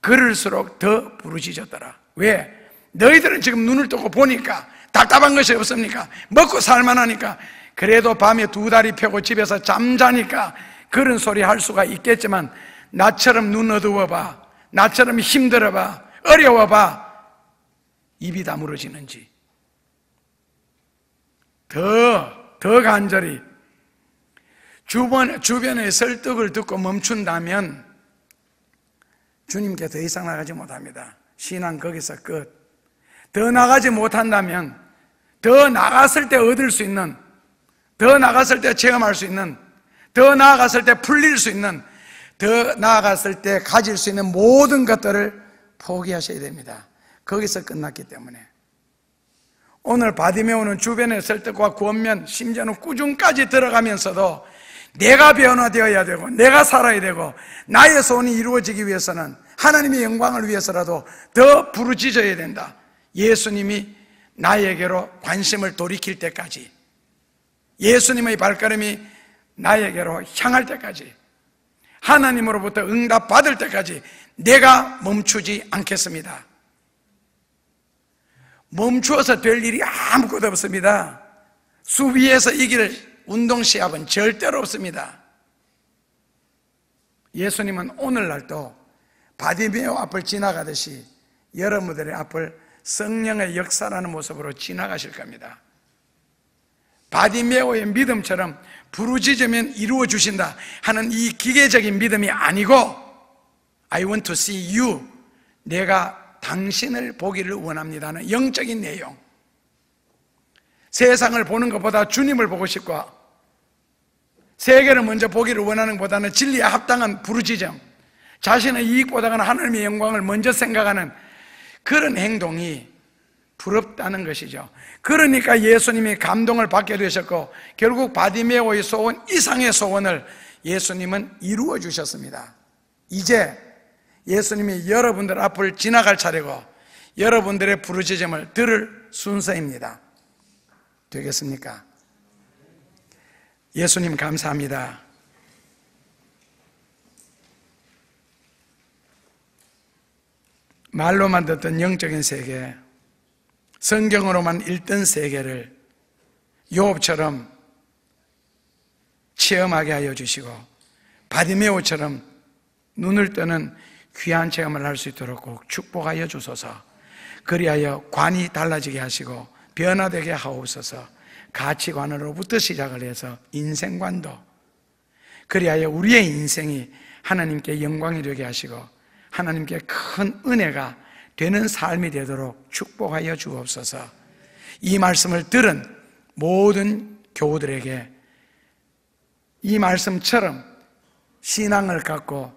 그럴수록 더 부르짖었더라. 왜? 너희들은 지금 눈을 뜨고 보니까 답답한 것이 없습니까? 먹고 살만하니까, 그래도 밤에 두 다리 펴고 집에서 잠자니까 그런 소리 할 수가 있겠지만 나처럼 눈 어두워봐, 나처럼 힘들어봐, 어려워봐, 입이 다물어지는지 더 간절히 주변의 설득을 듣고 멈춘다면 주님께 더 이상 나가지 못합니다. 신앙 거기서 끝. 더 나가지 못한다면 더 나갔을 때 얻을 수 있는, 더 나갔을 때 체험할 수 있는, 더 나아갔을 때 풀릴 수 있는, 더 나아갔을 때 가질 수 있는 모든 것들을 포기하셔야 됩니다. 거기서 끝났기 때문에. 오늘 바디메오는 주변의 설득과 권면, 심지어는 꾸중까지 들어가면서도 내가 변화되어야 되고 내가 살아야 되고 나의 소원이 이루어지기 위해서는, 하나님의 영광을 위해서라도 더 부르짖어야 된다. 예수님이 나에게로 관심을 돌이킬 때까지, 예수님의 발걸음이 나에게로 향할 때까지, 하나님으로부터 응답 받을 때까지 내가 멈추지 않겠습니다. 멈추어서 될 일이 아무것도 없습니다. 수비에서 이길 운동시합은 절대로 없습니다. 예수님은 오늘날도 바디메오 앞을 지나가듯이 여러분들의 앞을 성령의 역사라는 모습으로 지나가실 겁니다. 바디메오의 믿음처럼 부르짖으면 이루어 주신다 하는 이 기계적인 믿음이 아니고, I want to see you, 내가 당신을 보기를 원합니다는 영적인 내용. 세상을 보는 것보다 주님을 보고 싶고 세계를 먼저 보기를 원하는 것보다는 진리에 합당한 부르짖음, 자신의 이익보다는 하나님의 영광을 먼저 생각하는 그런 행동이 부럽다는 것이죠. 그러니까 예수님이 감동을 받게 되셨고 결국 바디메오의 소원 이상의 소원을 예수님은 이루어 주셨습니다. 이제 예수님이 여러분들 앞을 지나갈 차례고 여러분들의 부르짖음을 들을 순서입니다. 되겠습니까? 예수님 감사합니다. 말로만 듣던 영적인 세계, 성경으로만 읽던 세계를 요업처럼 체험하게 하여 주시고 바디메오처럼 눈을 뜨는 귀한 체험을 할 수 있도록 꼭 축복하여 주소서. 그리하여 관이 달라지게 하시고 변화되게 하옵소서. 가치관으로부터 시작을 해서 인생관도, 그리하여 우리의 인생이 하나님께 영광이 되게 하시고 하나님께 큰 은혜가 되는 삶이 되도록 축복하여 주옵소서. 이 말씀을 들은 모든 교우들에게 이 말씀처럼 신앙을 갖고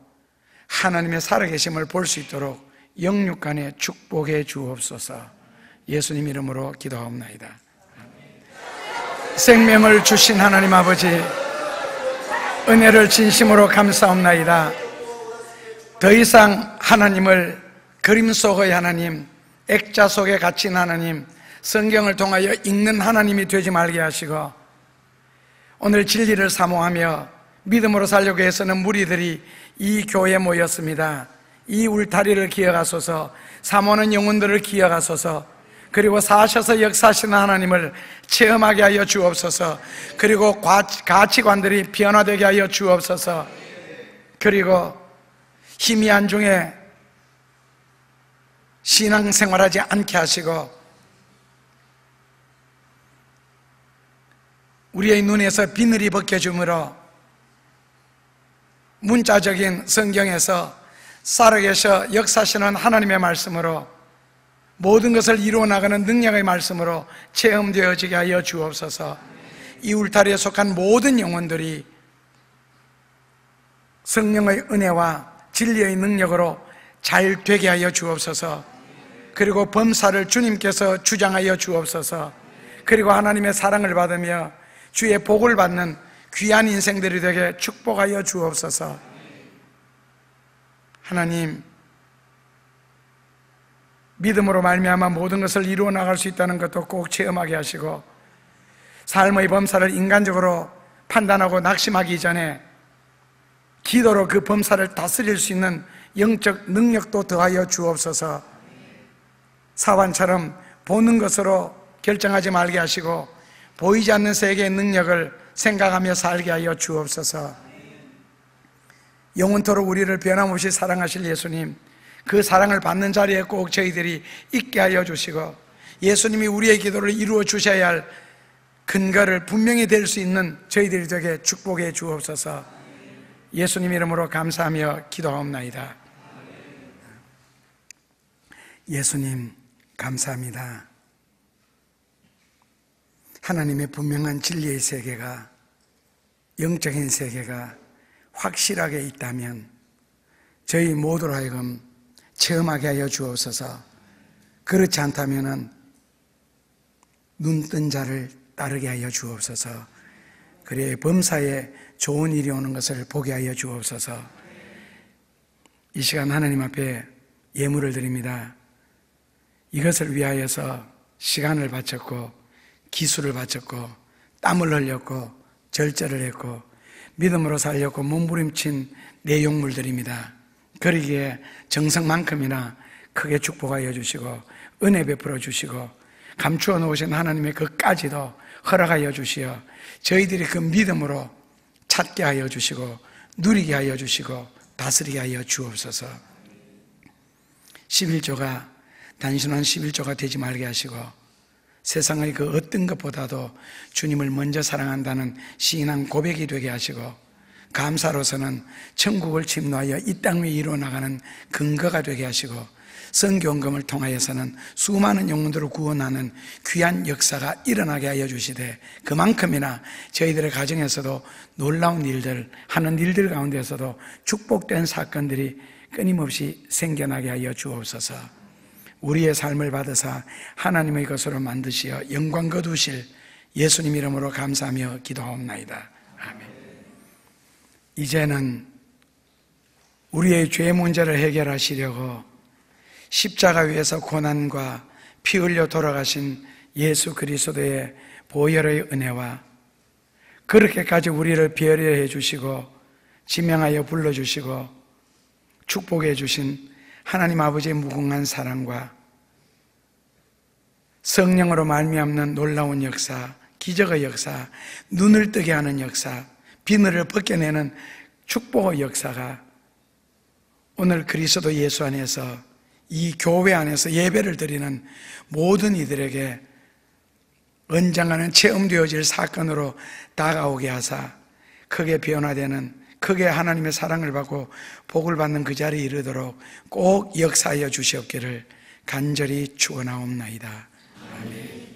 하나님의 살아계심을 볼 수 있도록 영육간에 축복해 주옵소서. 예수님 이름으로 기도하옵나이다. 생명을 주신 하나님 아버지, 은혜를 진심으로 감사옵나이다. 더 이상 하나님을 그림 속의 하나님, 액자 속에 갇힌 하나님, 성경을 통하여 읽는 하나님이 되지 말게 하시고 오늘 진리를 사모하며 믿음으로 살려고 해서는 무리들이 이 교회에 모였습니다. 이 울타리를 기억하소서, 사모하는 영혼들을 기억하소서, 그리고 사셔서 역사하시는 하나님을 체험하게 하여 주옵소서. 그리고 가치관들이 변화되게 하여 주옵소서. 그리고 희미한 중에 신앙생활하지 않게 하시고 우리의 눈에서 비늘이 벗겨줌으로 문자적인 성경에서 살아계셔 역사하시는 하나님의 말씀으로 모든 것을 이루어 나가는 능력의 말씀으로 체험되어지게 하여 주옵소서. 이 울타리에 속한 모든 영혼들이 성령의 은혜와 진리의 능력으로 잘 되게 하여 주옵소서. 그리고 범사를 주님께서 주장하여 주옵소서. 그리고 하나님의 사랑을 받으며 주의 복을 받는 귀한 인생들이 되게 축복하여 주옵소서. 하나님, 믿음으로 말미암아 모든 것을 이루어 나갈 수 있다는 것도 꼭 체험하게 하시고 삶의 범사를 인간적으로 판단하고 낙심하기 전에 기도로 그 범사를 다스릴 수 있는 영적 능력도 더하여 주옵소서. 사환처럼 보는 것으로 결정하지 말게 하시고 보이지 않는 세계의 능력을 생각하며 살게 하여 주옵소서. 영원토록 우리를 변함없이 사랑하실 예수님, 그 사랑을 받는 자리에 꼭 저희들이 있게 하여 주시고 예수님이 우리의 기도를 이루어 주셔야 할 근거를 분명히 될 수 있는 저희들이 되게 축복해 주옵소서. 예수님 이름으로 감사하며 기도하옵나이다. 예수님 감사합니다. 하나님의 분명한 진리의 세계가, 영적인 세계가 확실하게 있다면 저희 모두로 하여금 체험하게 하여 주옵소서. 그렇지 않다면 눈뜬 자를 따르게 하여 주옵소서. 그래 범사에 좋은 일이 오는 것을 보게 하여 주옵소서. 이 시간 하나님 앞에 예물을 드립니다. 이것을 위하여서 시간을 바쳤고 기술을 바쳤고 땀을 흘렸고 절제를 했고 믿음으로 살렸고 몸부림친 내용물들입니다. 그러기에 정성만큼이나 크게 축복하여 주시고 은혜 베풀어 주시고 감추어 놓으신 하나님의 그까지도 허락하여 주시어 저희들이 그 믿음으로 찾게 하여 주시고 누리게 하여 주시고 다스리게 하여 주옵소서. 11조가 단순한 11조가 되지 말게 하시고 세상의 그 어떤 것보다도 주님을 먼저 사랑한다는 신앙 고백이 되게 하시고 감사로서는 천국을 침노하여 이 땅 위에 이루어나가는 근거가 되게 하시고 선교헌금을 통하여서는 수많은 영혼들을 구원하는 귀한 역사가 일어나게 하여 주시되 그만큼이나 저희들의 가정에서도 놀라운 일들, 하는 일들 가운데서도 축복된 사건들이 끊임없이 생겨나게 하여 주옵소서. 우리의 삶을 받으사 하나님의 것으로 만드시어 영광 거두실 예수님 이름으로 감사하며 기도하옵나이다. 아멘. 이제는 우리의 죄 문제를 해결하시려고 십자가 위에서 고난과 피 흘려 돌아가신 예수 그리스도의 보혈의 은혜와 그렇게까지 우리를 배려해 주시고 지명하여 불러주시고 축복해 주신 하나님 아버지의 무궁한 사랑과 성령으로 말미암는 놀라운 역사, 기적의 역사, 눈을 뜨게 하는 역사, 비늘을 벗겨내는 축복의 역사가 오늘 그리스도 예수 안에서 이 교회 안에서 예배를 드리는 모든 이들에게 은장하는 체험되어질 사건으로 다가오게 하사 크게 변화되는, 크게 하나님의 사랑을 받고 복을 받는 그 자리에 이르도록 꼭 역사하여 주시옵기를 간절히 축원하옵나이다. 아멘.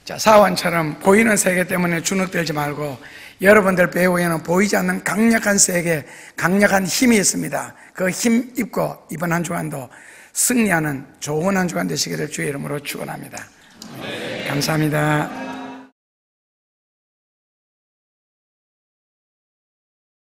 자, 사환처럼 보이는 세계 때문에 주눅들지 말고 여러분들 배후에는 보이지 않는 강력한 세계, 강력한 힘이 있습니다. 그 힘 입고 이번 한 주간도 승리하는 좋은 한 주간 되시기를 주의 이름으로 축원합니다. 감사합니다.